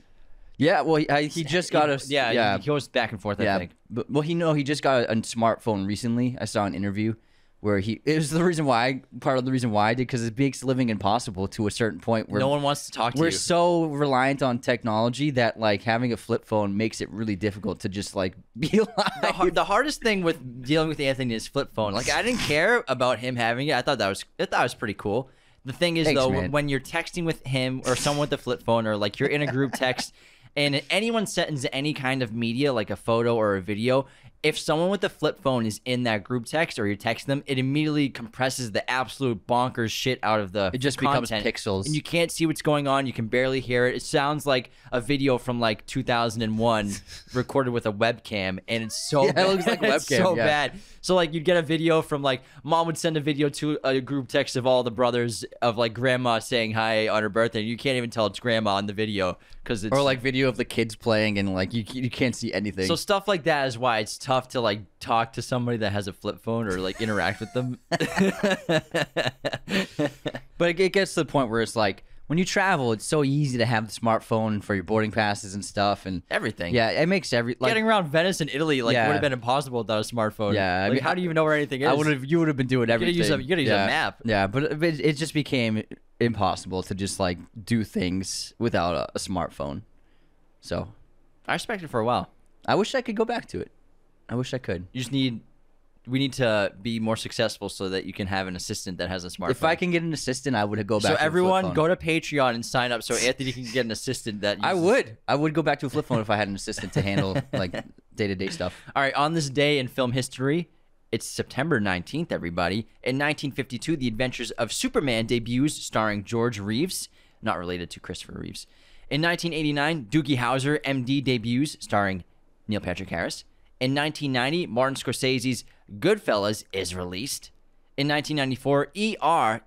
Yeah, well, he just got a... He goes back and forth, I think. But, well, he just got a smartphone recently. I saw an interview where it was part of the reason why I did, because it makes living impossible to a certain point where no one wants to talk to you. We're so reliant on technology that like having a flip phone makes it really difficult to just like be alive. The hardest thing with dealing with Anthony is flip phone. Like, I didn't care about him having it. I thought that was pretty cool. The thing is, though, man. when you're texting with him or someone with a flip phone, or like you're in a group text and anyone sends any kind of media, like a photo or a video, if someone with a flip phone is in that group text or you're texting them, it immediately compresses the absolute bonkers shit out of the It just content. becomes pixels. And you can't see what's going on. You can barely hear it. It sounds like a video from like 2001 recorded with a webcam, and it's so bad. It looks like a It's webcam, so yeah. bad. So like you'd get a video from like mom would send a video to a group text of all the brothers of like grandma saying hi on her birthday. You can't even tell it's grandma in the video because it's Or like video of the kids playing and like you can't see anything. so stuff like that is why it's tough to like talk to somebody that has a flip phone or like interact with them. But it gets to the point where it's like when you travel, it's so easy to have the smartphone for your boarding passes and stuff and Everything. Yeah, it makes Getting around Venice and Italy would have been impossible without a smartphone. Yeah, I like, mean, how do you even know where anything is? You would have been doing everything. You gotta use a map. Yeah, but it just became impossible to just like do things without a smartphone. So I respect it for a while. I wish I could go back to it. I wish I could. We need to be more successful so that you can have an assistant that has a smartphone. If I can get an assistant, I would go back. So to a flip everyone, phone. go to Patreon and sign up so Anthony can get an assistant that uses... I would go back to a flip phone if I had an assistant to handle like day-to-day stuff. All right, on this day in film history, it's September 19th, everybody. In 1952, The Adventures of Superman debuts starring George Reeves, not related to Christopher Reeves. In 1989, Doogie Howser, MD, debuts starring Neil Patrick Harris. In 1990, Martin Scorsese's Goodfellas is released. In 1994, ER,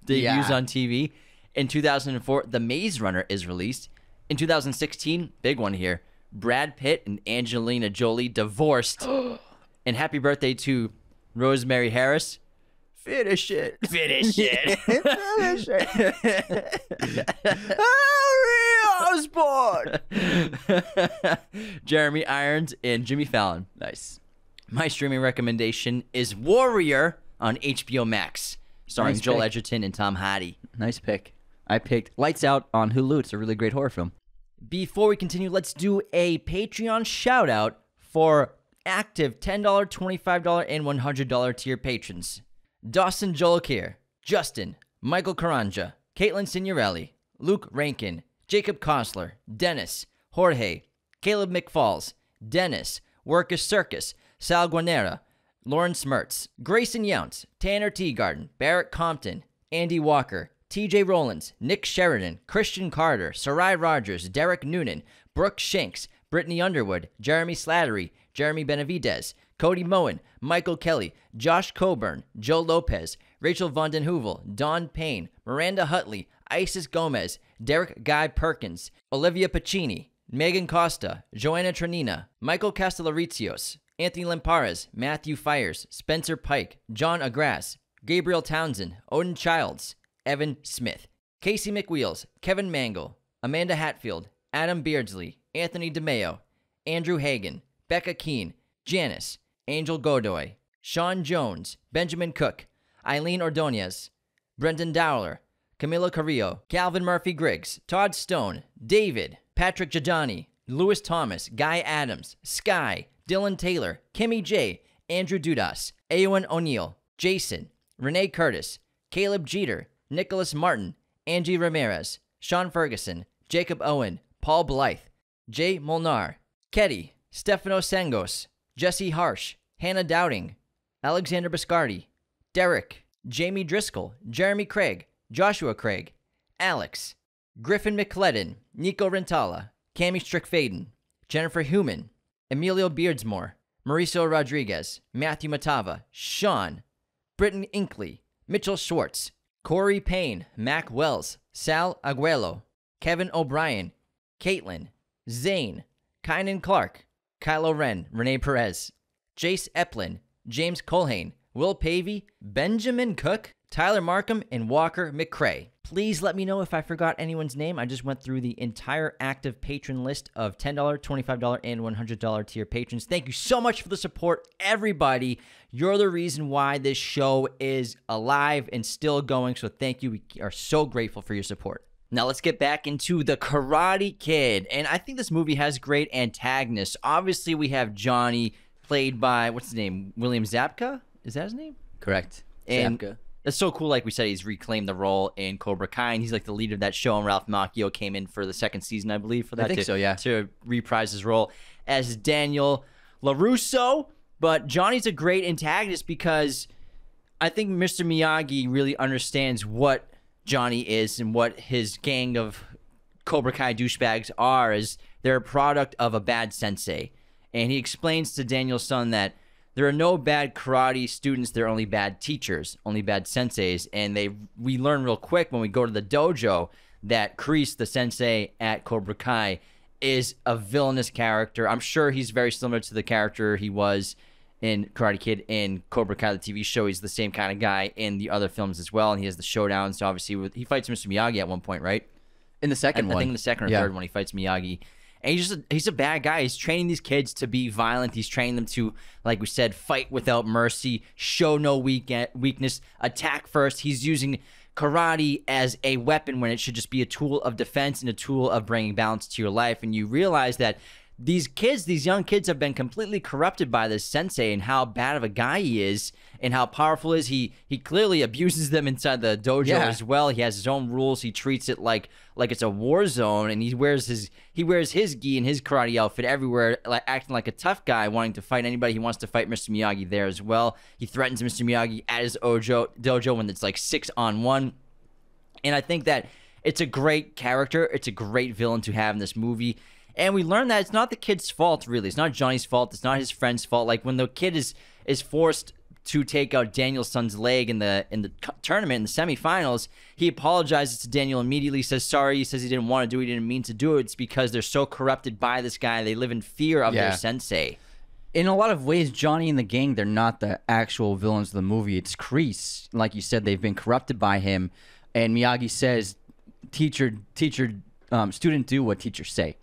debuts on TV. In 2004, The Maze Runner is released. In 2016, big one here, Brad Pitt and Angelina Jolie divorced. And happy birthday to Rosemary Harris. Finish it. Finish it. Finish it. Harry Osborn. Jeremy Irons and Jimmy Fallon. Nice. My streaming recommendation is Warrior on HBO Max, starring Nice Joel pick. Edgerton and Tom Hardy. Nice pick. I picked Lights Out on Hulu. It's a really great horror film. Before we continue, let's do a Patreon shout out for active $10, $25, and $100 tier patrons. Dawson Jolakir, Justin, Michael Karanja, Caitlin Signorelli, Luke Rankin, Jacob Kossler, Dennis, Jorge, Caleb McFalls, Dennis, Workus Circus, Sal Guanera, Lauren Smertz, Grayson Younts, Tanner Teagarden, Barrett Compton, Andy Walker, TJ Rollins, Nick Sheridan, Christian Carter, Sarai Rogers, Derek Noonan, Brooke Shanks, Brittany Underwood, Jeremy Slattery, Jeremy Benavidez, Cody Moen, Michael Kelly, Josh Coburn, Joe Lopez, Rachel Von Den Heuvel, Don Payne, Miranda Hutley, Isis Gomez, Derek Guy Perkins, Olivia Pacini, Megan Costa, Joanna Tranina, Michael Castellaricios, Anthony Lampares, Matthew Fires, Spencer Pike, John Agras, Gabriel Townsend, Odin Childs, Evan Smith, Casey McWheels, Kevin Mangle, Amanda Hatfield, Adam Beardsley, Anthony DeMeo, Andrew Hagan, Becca Keene, Janice, Angel Godoy, Sean Jones, Benjamin Cook, Eileen Ordonez, Brendan Dowler, Camilo Carrillo, Calvin Murphy Griggs, Todd Stone, David, Patrick Jadani, Lewis Thomas, Guy Adams, Sky, Dylan Taylor, Kimmy J, Andrew Dudas, Eowyn O'Neill, Jason, Renee Curtis, Caleb Jeter, Nicholas Martin, Angie Ramirez, Sean Ferguson, Jacob Owen, Paul Blythe, Jay Molnar, Ketty, Stefano Sangos, Jesse Harsh, Hannah Dowding, Alexander Biscardi, Derek, Jamie Driscoll, Jeremy Craig, Joshua Craig, Alex, Griffin McClellan, Nico Rentala, Cami Strickfaden, Jennifer Human, Emilio Beardsmore, Mauricio Rodriguez, Matthew Matava, Sean, Britton Inkley, Mitchell Schwartz, Corey Payne, Mac Wells, Sal Aguelo, Kevin O'Brien, Caitlin, Zane, Kynan Clark, Kylo Ren, Renee Perez, Jace Eplin, James Colhane, Will Pavey, Benjamin Cook, Tyler Markham, and Walker McCrae. Please let me know if I forgot anyone's name. I just went through the entire active patron list of $10, $25, and $100 tier patrons. Thank you so much for the support, everybody. You're the reason why this show is alive and still going, so thank you. We are so grateful for your support. Now let's get back into The Karate Kid, and I think this movie has great antagonists. Obviously, we have Johnny, played by, what's his name, William Zabka? Is that his name? Correct. And Zabka. it's so cool, like we said, he's reclaimed the role in Cobra Kai, and he's like the leader of that show, and Ralph Macchio came in for the second season, I believe, for that. I think so, yeah. To reprise his role as Daniel LaRusso. But Johnny's a great antagonist because I think Mr. Miyagi really understands what Johnny is and what his gang of Cobra Kai douchebags are, is they're a product of a bad sensei. And he explains to Daniel's son that there are no bad karate students, there are only bad teachers, only bad senseis. And we learn real quick when we go to the dojo that Kreese, the sensei at Cobra Kai, is a villainous character. I'm sure he's very similar to the character he was in Karate Kid in Cobra Kai, the TV show. He's the same kind of guy in the other films as well, and he has the showdowns. So obviously, he fights Mr. Miyagi at one point, right? In the second one. I think in the second or third one, he fights Miyagi. And he's a bad guy. He's training these kids to be violent. He's training them to, like we said, fight without mercy, show no weakness, attack first. He's using karate as a weapon when it should just be a tool of defense and a tool of bringing balance to your life. And you realize that these young kids have been completely corrupted by this sensei and how bad of a guy he is and how powerful he is. He clearly abuses them inside the dojo as well. He has his own rules. He treats it like it's a war zone, and he wears his gi and his karate outfit everywhere, like acting like a tough guy, wanting to fight anybody. He wants to fight Mr. Miyagi there as well. He threatens Mr. Miyagi at his dojo when it's like 6-on-1. And I think that it's a great character. It's a great villain to have in this movie. And we learn that it's not the kid's fault, really. It's not Johnny's fault. It's not his friend's fault. Like when the kid is forced to take out Danielson's leg in the tournament, in the semifinals, he apologizes to Daniel immediately, says sorry. He says he didn't want to do it. He didn't mean to do it. It's because they're so corrupted by this guy. They live in fear of their sensei. In a lot of ways, Johnny and the gang, they're not the actual villains of the movie. It's Kreese. Like you said, they've been corrupted by him. And Miyagi says, student do what teachers say.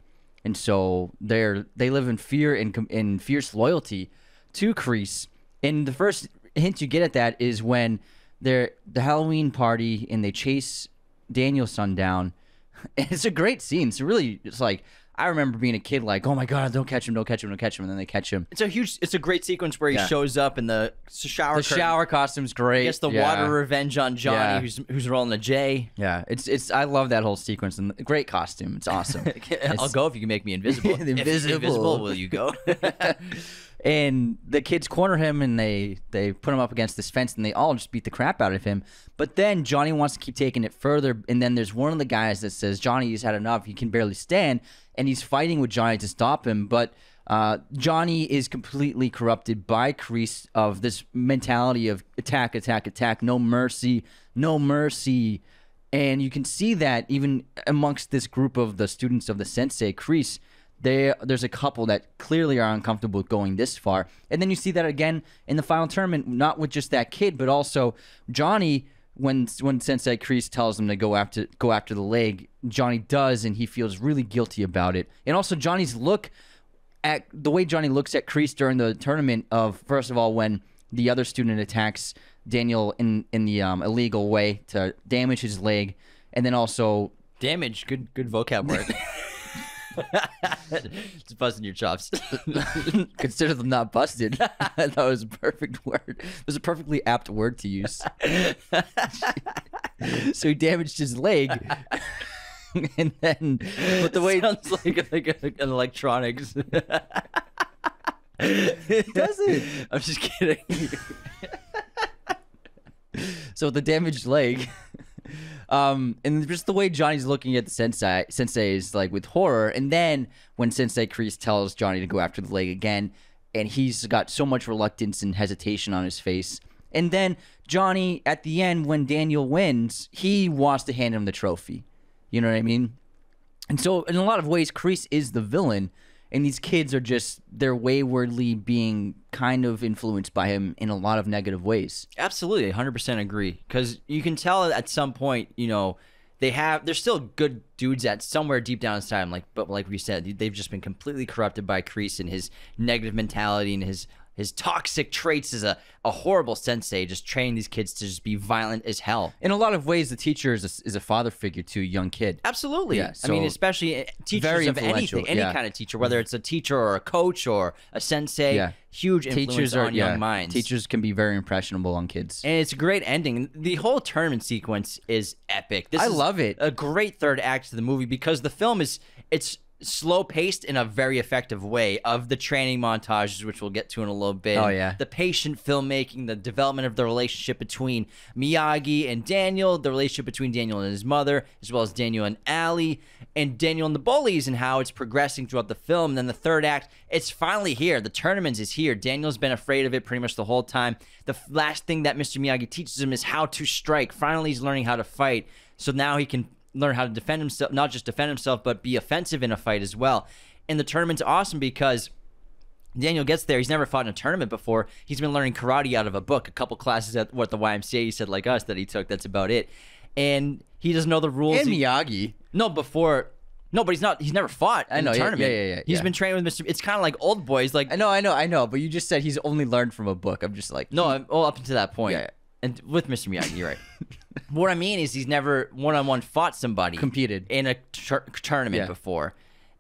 And so they live in fear and in fierce loyalty to Kreese. And the first hint you get at that is when they're the Halloween party and they chase Danielson down. And it's a great scene. It's like, I remember being a kid like, oh my God, don't catch him, don't catch him, don't catch him. And then they catch him. It's a great sequence where he shows up in the shower. The shower costume's great. Gets the water revenge on Johnny, who's rolling a J. Yeah, I love that whole sequence and great costume. It's awesome. I'll go if you can make me invisible. Invisible, will you go? And the kids corner him and they put him up against this fence and they all just beat the crap out of him. But then Johnny wants to keep taking it further. And then there's one of the guys that says, Johnny, he's had enough. He can barely stand. And he's fighting with Johnny to stop him. But Johnny is completely corrupted by Kreese of this mentality of attack, attack, attack, no mercy, no mercy. And you can see that even amongst this group of the students of the sensei, Kreese, there's a couple that clearly are uncomfortable with going this far. And then you see that again in the final tournament, not with just that kid, but also Johnny, when Sensei Kreese tells him to go after the leg, Johnny does, and he feels really guilty about it. And also Johnny's look at the way Johnny looks at Kreese during the tournament of, first of all, when the other student attacks Daniel in the illegal way to damage his leg, and then also damage. Good vocab word. Just busting your chops. Consider them not busted. That was a perfect word. It was a perfectly apt word to use. So he damaged his leg. And then, but the way sounds like an electronics. It doesn't. I'm just kidding. So the damaged leg. And just the way Johnny's looking at the sensei is like with horror. And then when Sensei Kreese tells Johnny to go after the leg again, and he's got so much reluctance and hesitation on his face. And then Johnny, at the end, when Daniel wins, he wants to hand him the trophy. You know what I mean? And so in a lot of ways, Kreese is the villain. And these kids are just, they're waywardly being kind of influenced by him in a lot of negative ways. Absolutely, 100% agree. Because you can tell at some point, you know, they're still good dudes at somewhere deep down inside them. But like we said, they've just been completely corrupted by Kreese and his negative mentality and his toxic traits as a horrible sensei, just training these kids to just be violent as hell. In a lot of ways, the teacher is a father figure to a young kid. Absolutely. Yeah, I mean, especially teachers of anything, any kind of teacher, whether it's a teacher or a coach or a sensei, huge influence on young minds. Teachers can be very impressionable on kids. And it's a great ending. The whole tournament sequence is epic. I love it. A great third act to the movie because the film it's slow paced in a very effective way of the training montages, which we'll get to in a little bit. Oh yeah. The patient filmmaking, the development of the relationship between Miyagi and Daniel, the relationship between Daniel and his mother, as well as Daniel and Allie, and Daniel and the bullies, and how it's progressing throughout the film. And then the third act, it's finally here. The tournament is here. Daniel's been afraid of it pretty much the whole time. The last thing that Mr. Miyagi teaches him is how to strike. Finally, he's learning how to fight. So now he can learn how to defend himself, not just defend himself, but be offensive in a fight as well. And the tournament's awesome because Daniel gets there. He's never fought in a tournament before. He's been learning karate out of a book, a couple classes at the YMCA, he said, like us, that he took. That's about it. And he doesn't know the rules. And Miyagi. No, but he's never fought in a tournament. Yeah. He's been training with Mr. It's kind of like old boys. Like I know. But you just said he's only learned from a book. I'm just like, no, well, up to that point. Yeah. And with Mr. Miyagi, you're right. What I mean is he's never one-on-one fought somebody. Competed. In a tournament before.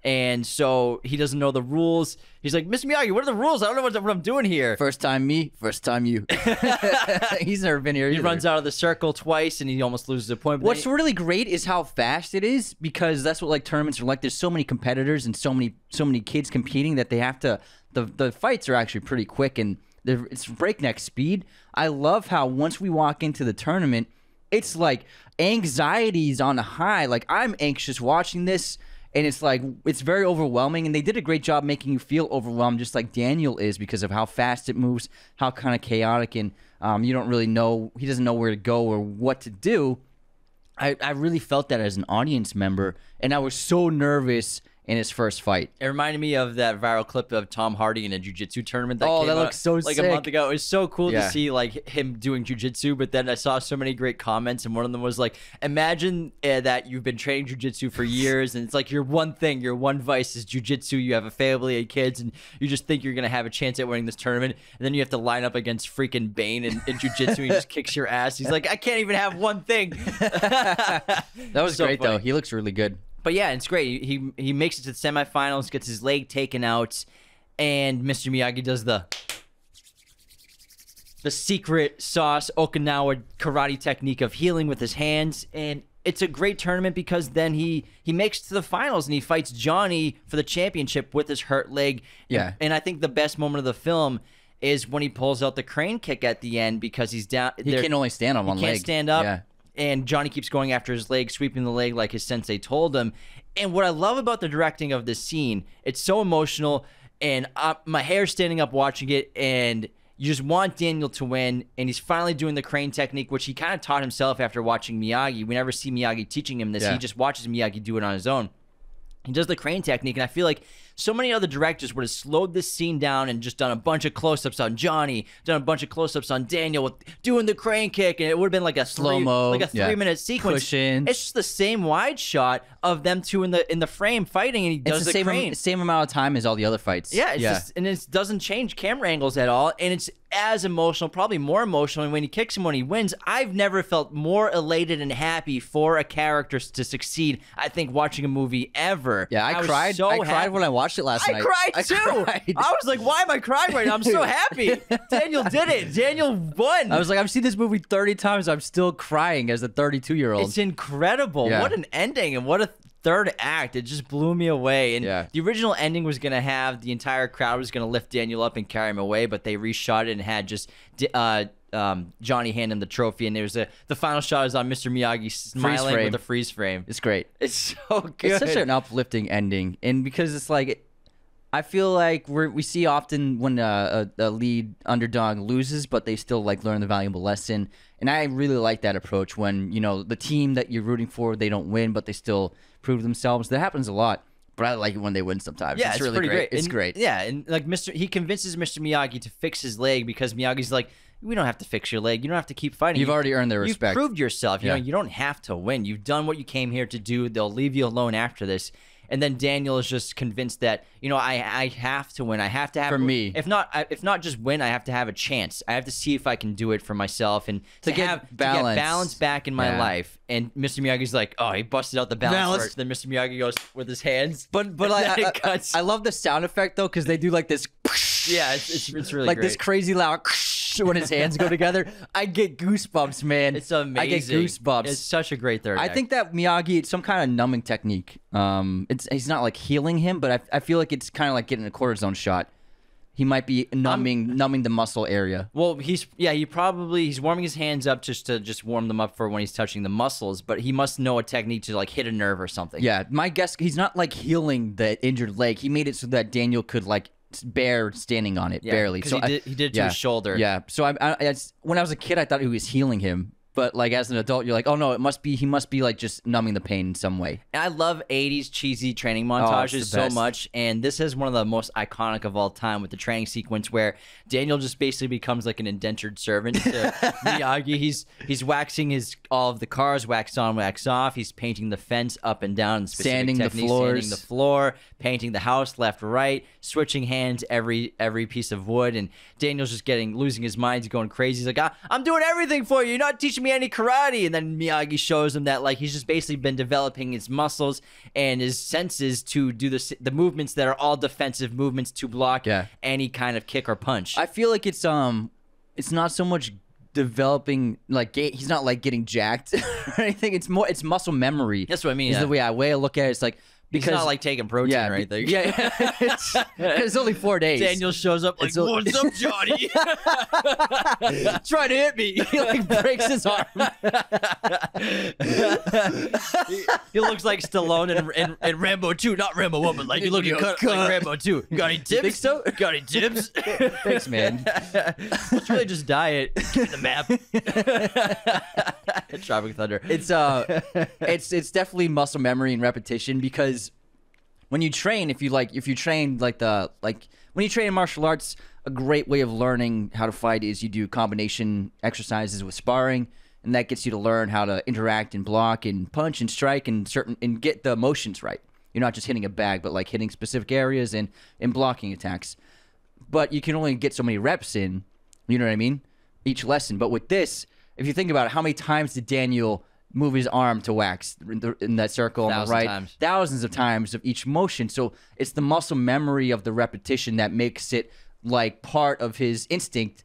And so he doesn't know the rules. He's like, Mr. Miyagi, what are the rules? I don't know what I'm doing here. First time me, first time you. He's never been here either. He runs out of the circle twice and he almost loses a point. What's really great is how fast it is, because that's what like tournaments are like. There's so many competitors and so many kids competing that they have to, the fights are actually pretty quick and it's breakneck speed. I love how once we walk into the tournament, it's like anxiety's on a high. Like I'm anxious watching this, and it's like it's very overwhelming. And they did a great job making you feel overwhelmed, just like Daniel is, because of how fast it moves, how kind of chaotic, and you don't really know. He doesn't know where to go or what to do. I really felt that as an audience member, and I was so nervous in his first fight. It reminded me of that viral clip of Tom Hardy in a jiu-jitsu tournament that came that out looks so like sick. a month ago. It was so cool to see like him doing jiu-jitsu, but then I saw so many great comments, and one of them was like, imagine that you've been training jiu-jitsu for years, and it's like your one vice is jiu-jitsu. You have a family and kids, and you just think you're going to have a chance at winning this tournament, and then you have to line up against freaking Bane in jiu-jitsu, and he just kicks your ass. He's like, I can't even have one thing. That was so great, though. He looks really good. But yeah, it's great. He makes it to the semifinals, gets his leg taken out, and Mr. Miyagi does the secret sauce Okinawa karate technique of healing with his hands. And it's a great tournament because then he makes it to the finals and he fights Johnny for the championship with his hurt leg. Yeah. And I think the best moment of the film is when he pulls out the crane kick at the end because he's down. He can only stand on one leg. He can't stand up. Yeah. And Johnny keeps going after his leg, sweeping the leg like his sensei told him. And what I love about the directing of this scene, it's so emotional, and my hair's standing up watching it, and you just want Daniel to win, and he's finally doing the crane technique, which he kind of taught himself after watching Miyagi. We never see Miyagi teaching him this. Yeah. He just watches Miyagi do it on his own. He does the crane technique, and I feel like so many other directors would have slowed this scene down and just done a bunch of close-ups on Johnny, done a bunch of close-ups on Daniel with doing the crane kick, and it would have been like a slow-mo, like a 3-minute sequence. Cushions. It's just the same wide shot of them two in the frame fighting, and he does It's the crane. same amount of time as all the other fights. Yeah, it's just, and it doesn't change camera angles at all, and it's as emotional, probably more emotional. And when he kicks him when he wins, I've never felt more elated and happy for a character to succeed. I think watching a movie ever. Yeah, I was cried. So I cried happy. when I watched it last night. I cried too. I was like, why am I crying right now? I'm so happy. Daniel did it. Daniel won. I was like, I've seen this movie 30 times. I'm still crying as a 32-year-old. It's incredible. Yeah. What an ending and what a third act. It just blew me away. And Yeah. the original ending was going to have the entire crowd was going to lift Daniel up and carry him away, but they reshot it and had just Johnny hand him the trophy. And there was the final shot is on Mr. Miyagi smiling frame. with a freeze frame. It's great. It's so good. It's such an uplifting ending, and because it's like, I feel like we see often when a lead underdog loses, but they still like learn the valuable lesson, and I really like that approach when the team that you're rooting for, they don't win, but they still prove themselves. That happens a lot, but I like it when they win sometimes. Yeah, it's really pretty great. It's And- great. Yeah, and like he convinces Mr. Miyagi to fix his leg because Miyagi's like, we don't have to fix your leg. You don't have to keep fighting. You've already earned their respect. You've proved yourself. You Yeah. know, you don't have to win. You've done what you came here to do. They'll leave you alone after this. And then Daniel is just convinced that I have to win. I have to have For me. If not just win, I have to have a chance. I have to see if I can do it for myself and to get get balance. balance back in my Yeah. life. And Mr. Miyagi's like, oh, he busted out the balance first. Then Mr. Miyagi goes with his hands. But and then it cuts. I love the sound effect though, because they do like this. Yeah, it's really like great. this crazy loud when his hands go together. I get goosebumps, man. It's amazing. I get goosebumps. It's such a great third I act. think that Miyagi, it's some kind of numbing technique. He's not like healing him, but I feel like it's kind of like getting a cortisone shot. He might be numbing the muscle area. Well, he's warming his hands up just to warm them up for when he's touching the muscles, but he must know a technique to like hit a nerve or something. Yeah, my guess, he's not like healing the injured leg. He made it so that Daniel could like bear standing on it, Yeah, barely. 'cause So he did it to his shoulder. Yeah. So when I was a kid, I thought he was healing him, but like as an adult, you're like, oh no, he must be like just numbing the pain in some way. And I love 80s cheesy training it's montages the so best. much, and this is one of the most iconic of all time with the training sequence where Daniel just basically becomes like an indentured servant to Miyagi. He's waxing all of the cars, wax on, wax off. He's painting the fence up and down, in specific Sanding the techniques, floors. sanding the floor, painting the house left, right, switching hands every piece of wood, and Daniel's just losing his mind. He's going crazy. He's like, I'm doing everything for you. You're not teaching me any karate. And then Miyagi shows him that like he's just basically been developing his muscles and his senses to do the movements that are all defensive movements to block any kind of kick or punch. I feel like it's not so much developing like he's not like getting jacked or anything. It's muscle memory. That's what I mean. Is the way I look at it. It's like, because it's not like taking protein or anything. Yeah, it's only 4 days. Daniel shows up like, what's up, Johnny? Try to hit me. He like breaks his arm. he looks like Stallone in Rambo 2, not Rambo 1, but like you looking cut like Rambo 2. You got any tips? think so? Got any tips? Thanks, man. It's really just diet. Give me the map. Tropic Thunder. It's definitely muscle memory and repetition, because when you train, when you train in martial arts, a great way of learning how to fight is you do combination exercises with sparring, and that gets you to learn how to interact and block and punch and strike and get the motions right. You're not just hitting a bag, but like hitting specific areas and blocking attacks. But you can only get so many reps in, you know what I mean? Each lesson. But with this, if you think about it, how many times did Daniel move his arm to wax in that circle on the right? Times. Thousands of times of each motion. So it's the muscle memory of the repetition that makes it like part of his instinct.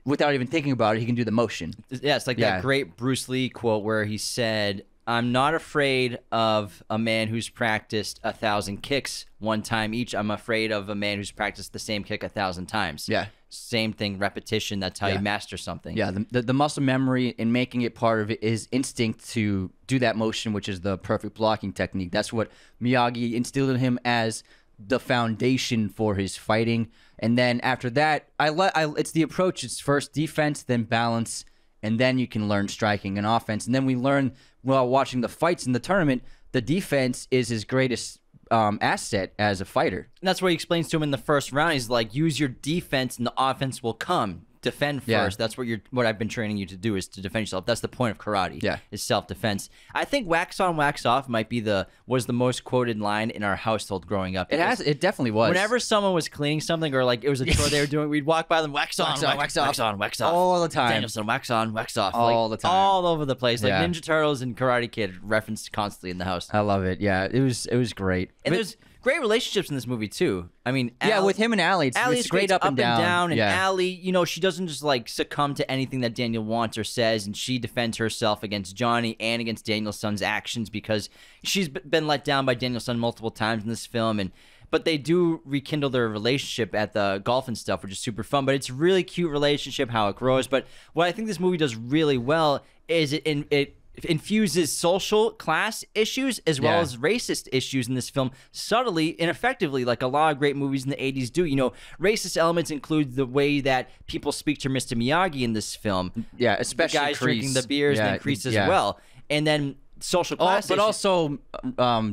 Without even thinking about it, he can do the motion. Yeah, it's like that great Bruce Lee quote where he said, I'm not afraid of a man who's practiced 1,000 kicks one time each. I'm afraid of a man who's practiced the same kick 1,000 times. Yeah. Same thing, repetition. That's how you master something. Yeah, the muscle memory and making it part of it is instinct to do that motion, which is the perfect blocking technique. That's what Miyagi instilled in him as the foundation for his fighting. And then after that, it's the approach. It's first defense, then balance, and then you can learn striking and offense. And then we learn while watching the fights in the tournament, the defense is his greatest asset as a fighter. And that's what he explains to him in the first round. He's like, use your defense and the offense will come. Defend first. Yeah. That's what I've been training you to do, is to defend yourself. That's the point of karate. Yeah. Is self-defense. I think wax on, wax off might be was the most quoted line in our household growing up. It definitely was. Whenever someone was cleaning something or like it was a chore they were doing, we'd walk by them, wax on, wax on, wax off. All the time. Danielson, wax on, wax off. All the time. All over the place. Like Yeah. Ninja Turtles and Karate Kid referenced constantly in the house. I love it. Yeah, it was great. And there's great relationships in this movie too. I mean, with him and Allie, it's great up and down. And yeah. Allie, you know, she doesn't just like succumb to anything that Daniel wants or says, and she defends herself against Johnny and against Daniel-san's actions because she's been let down by Daniel-san multiple times in this film. But they do rekindle their relationship at the golf and stuff, which is super fun. But it's a really cute relationship, how it grows. But what I think this movie does really well is it infuses social class issues as well as racist issues in this film subtly and effectively, like a lot of great movies in the 80s do. You know, racist elements include the way that people speak to Mr. Miyagi in this film. Yeah, especially the guys Kreese. drinking the beers and then Kreese as well. And then social class but issues. also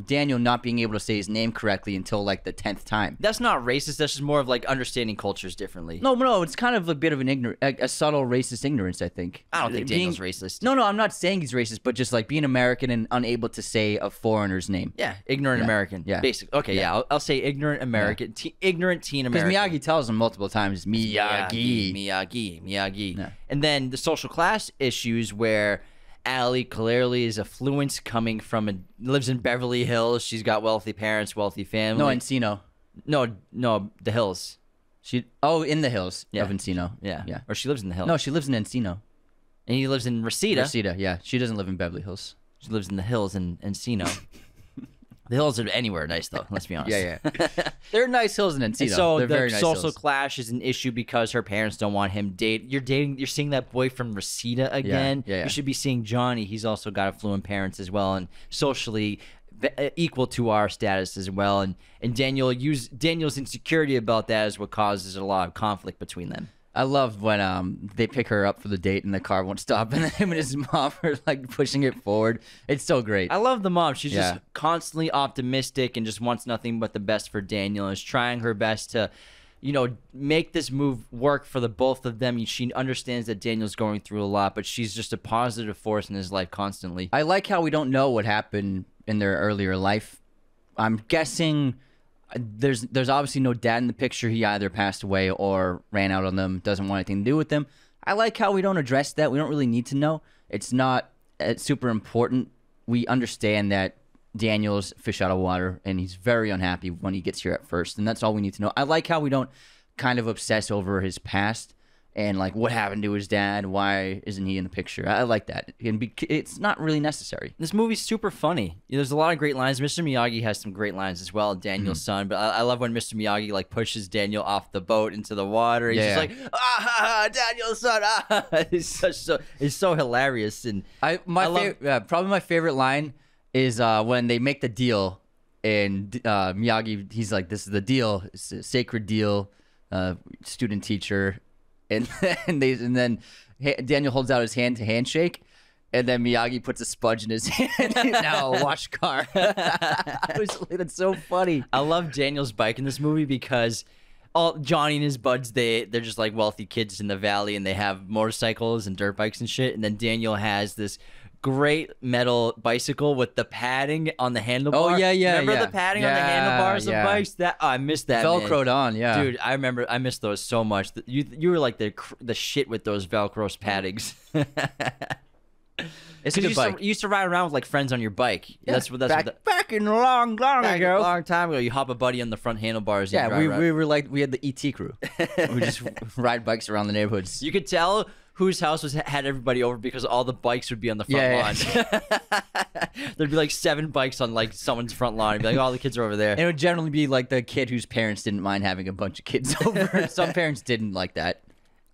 Daniel not being able to say his name correctly until like the 10th time. That's not racist. That's just more of like understanding cultures differently. No, it's kind of a bit of an a subtle racist ignorance, I think. I don't think Daniel's racist. No, I'm not saying he's racist, but just like being American and unable to say a foreigner's name. Yeah, ignorant American. Yeah. Basically. Okay, I'll say ignorant American. Ignorant teen American. Because Miyagi tells him multiple times, Miyagi. Yeah. And then the social class issues where Allie clearly is affluent, coming from lives in Beverly Hills. She's got wealthy parents, wealthy family. No, Encino. No, the hills. In the hills of Encino. Yeah. Or she lives in the hills. No, she lives in Encino. And he lives in Reseda. Reseda, yeah. She doesn't live in Beverly Hills. She lives in the hills in Encino. The hills are anywhere nice, though. Let's be honest. Yeah. They're nice hills in Encino. And so They're the very nice social hills. clash is an issue because her parents don't want him You're seeing that boy from Reseda again. Yeah. You should be seeing Johnny. He's also got affluent parents as well, and socially equal to our status as well. And Daniel's insecurity about that is what causes a lot of conflict between them. I love when they pick her up for the date and the car won't stop, and him and his mom are like pushing it forward. It's so great. I love the mom. She's just constantly optimistic and just wants nothing but the best for Daniel, and is trying her best to, make this move work for the both of them. She understands that Daniel's going through a lot, but she's just a positive force in his life constantly. I like how we don't know what happened in their earlier life. I'm guessing there's obviously no dad in the picture. He either passed away or ran out on them, doesn't want anything to do with them. I like how we don't address that. We don't really need to know. It's not super important. We understand that Daniel's fish out of water, and he's very unhappy when he gets here at first, and that's all we need to know. I like how we don't kind of obsess over his past and like what happened to his dad. Why isn't he in the picture? I like that. It's not really necessary. This movie's super funny. There's a lot of great lines. Mr. Miyagi has some great lines as well, Daniel's son. But I love when Mr. Miyagi like pushes Daniel off the boat into the water. He's just like, Daniel's son. It's so hilarious. And probably my favorite line is when they make the deal, and Miyagi, he's like, "This is the deal. It's a sacred deal, student teacher." And then Daniel holds out his hand to handshake, and then Miyagi puts a sponge in his hand. Now wash car. That's so funny. I love Daniel's bike in this movie because Johnny and his buds, they're just like wealthy kids in the valley, and they have motorcycles and dirt bikes and shit. And then Daniel has this great metal bicycle with the padding on the handlebar. Oh yeah. Remember the padding on the handlebars of bikes? I missed that. Velcroed on, yeah. Dude, I missed those so much. You were like the shit with those Velcro paddings. It's a good bike. You used to ride around with like friends on your bike. Yeah. Back in a long time ago. You hop a buddy on the front handlebars. Yeah, we had the ET crew. We just ride bikes around the neighborhoods. You could tell whose house had everybody over because all the bikes would be on the front lawn. There'd be like 7 bikes on like someone's front lawn. It'd be like, all the kids are over there. And it would generally be like the kid whose parents didn't mind having a bunch of kids over. Some parents didn't like that.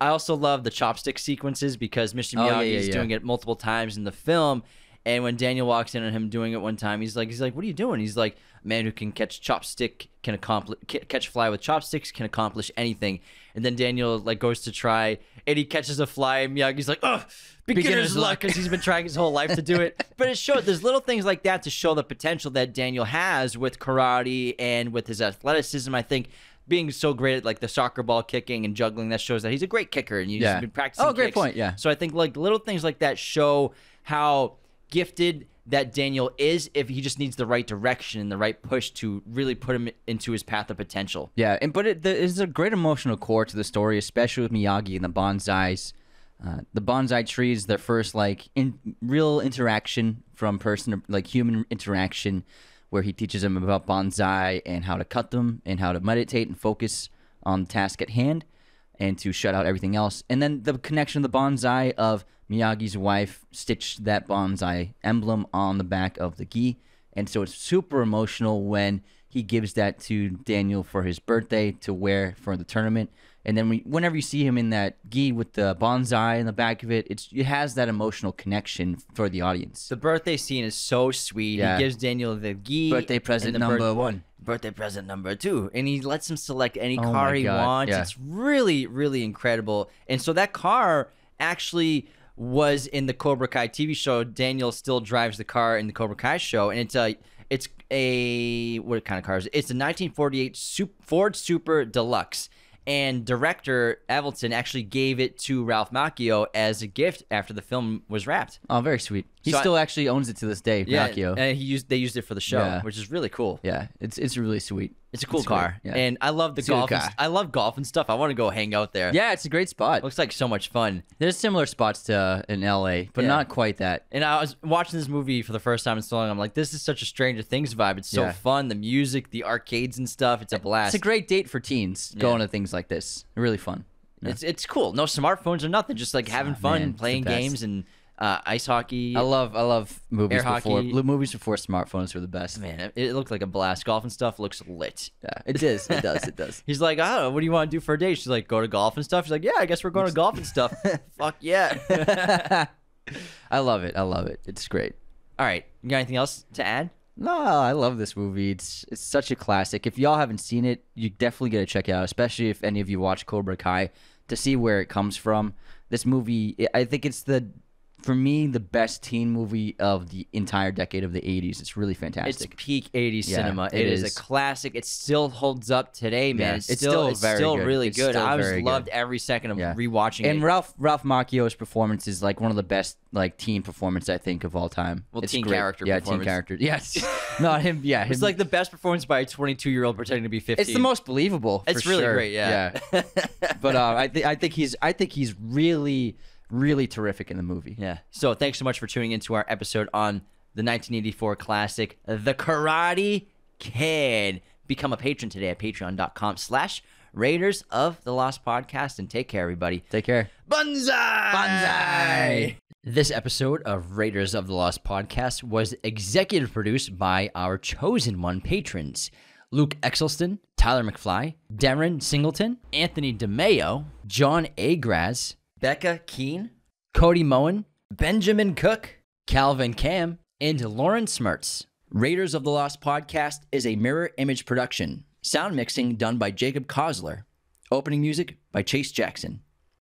I also love the chopstick sequences because Mr. Miyagi is doing it multiple times in the film. And when Daniel walks in on him doing it one time, he's like, "What are you doing?" He's like, "A man who can catch catch fly with chopsticks can accomplish anything." And then Daniel like goes to try, and he catches a fly, and Miyagi's like, "Oh, beginner's luck," because he's been trying his whole life to do it. But it shows there's little things like that to show the potential that Daniel has with karate and with his athleticism. I think being so great at like the soccer ball kicking and juggling, that shows that he's a great kicker, and he's been practicing. Oh, great kicks. point. Yeah. So I think like little things like that show how gifted that Daniel is, if he just needs the right direction and the right push to really put him into his path of potential. Yeah, but there's a great emotional core to the story, especially with Miyagi and the bonsais. The bonsai trees, their first like real interaction from person, like human interaction, where he teaches them about bonsai and how to cut them and how to meditate and focus on the task at hand and to shut out everything else. And then the connection of the bonsai of Miyagi's wife stitched that bonsai emblem on the back of the gi. And so it's super emotional when he gives that to Daniel for his birthday to wear for the tournament. And then whenever you see him in that gi with the bonsai in the back of it, it has that emotional connection for the audience. The birthday scene is so sweet. Yeah. He gives Daniel the gi. Birthday present number 1. Birthday present number 2. And he lets him select any Oh car my he God. wants. Yeah. It's really, really incredible. And so that car actually was in the Cobra Kai TV show. Daniel still drives the car in the Cobra Kai show. And it's a what kind of car is it? It's a 1948 Ford Super Deluxe. And director Avildsen actually gave it to Ralph Macchio as a gift after the film was wrapped. Oh, very sweet. He So still actually owns it to this day, Macchio. and they used it for the show, Yeah. which is really cool. Yeah, it's really sweet. It's a cool It's car, great, yeah. and I love the It's a good golf. car. I love golf and stuff. I want to go hang out there. Yeah, it's a great spot. Looks like so much fun. There's similar spots to in LA, but Yeah. not quite that. And I was watching this movie for the first time in so long. I'm like, this is such a Stranger Things vibe. It's so Yeah. fun. The music, the arcades and stuff. It's a blast. It's a great date for teens going to things like this. Really fun. Yeah. It's cool. No smartphones or nothing. Just like having fun, man, it's the playing best. games and ice hockey. I love movies Air before hockey. movies before smartphones were the best. Man, it looked like a blast. Golf and stuff looks lit. Yeah, it is. It does. It does. He's like, oh, what do you want to do for a day? She's like, go to golf and stuff. She's like, yeah, I guess we're going to golf and stuff. Fuck yeah. I love it. I love it. It's great. All right. You got anything else to add? No, I love this movie. It's such a classic. If y'all haven't seen it, you definitely gotta check it out, especially if any of you watch Cobra Kai, to see where it comes from. This movie, I think it's for me, the best teen movie of the entire decade of the 80s. It's really It's fantastic. peak 80s Yeah, cinema. it It is a is. classic. It still holds up today, man. Yeah, It's it's still still very good. really It's good. still I just very loved good. every second of Yeah. rewatching And it. Ralph Macchio's performance is like one of the best like teen performances I think of all time. Well, It's teen great. character Yeah, performance. teen character. Yes. Not him. Yeah, him. It's like the best performance by a 22-year-old pretending to be 15. It's the most believable. It's for really sure. great, yeah. But I think he's really terrific in the movie. Yeah. So thanks so much for tuning into our episode on the 1984 classic, The Karate Kid. Become a patron today at patreon.com/Raiders of the Lost Podcast. And take care, everybody. Take care. Banzai! Banzai! This episode of Raiders of the Lost Podcast was executive produced by our chosen one patrons, Luke Exelston, Tyler McFly, Darren Singleton, Anthony DeMeo, John A. Graz, Becca Keene, Cody Moen, Benjamin Cook, Calvin Cam, and Lauren Smertz. Raiders of the Lost Podcast is a mirror image production. Sound mixing done by Jacob Kossler. Opening music by Chase Jackson.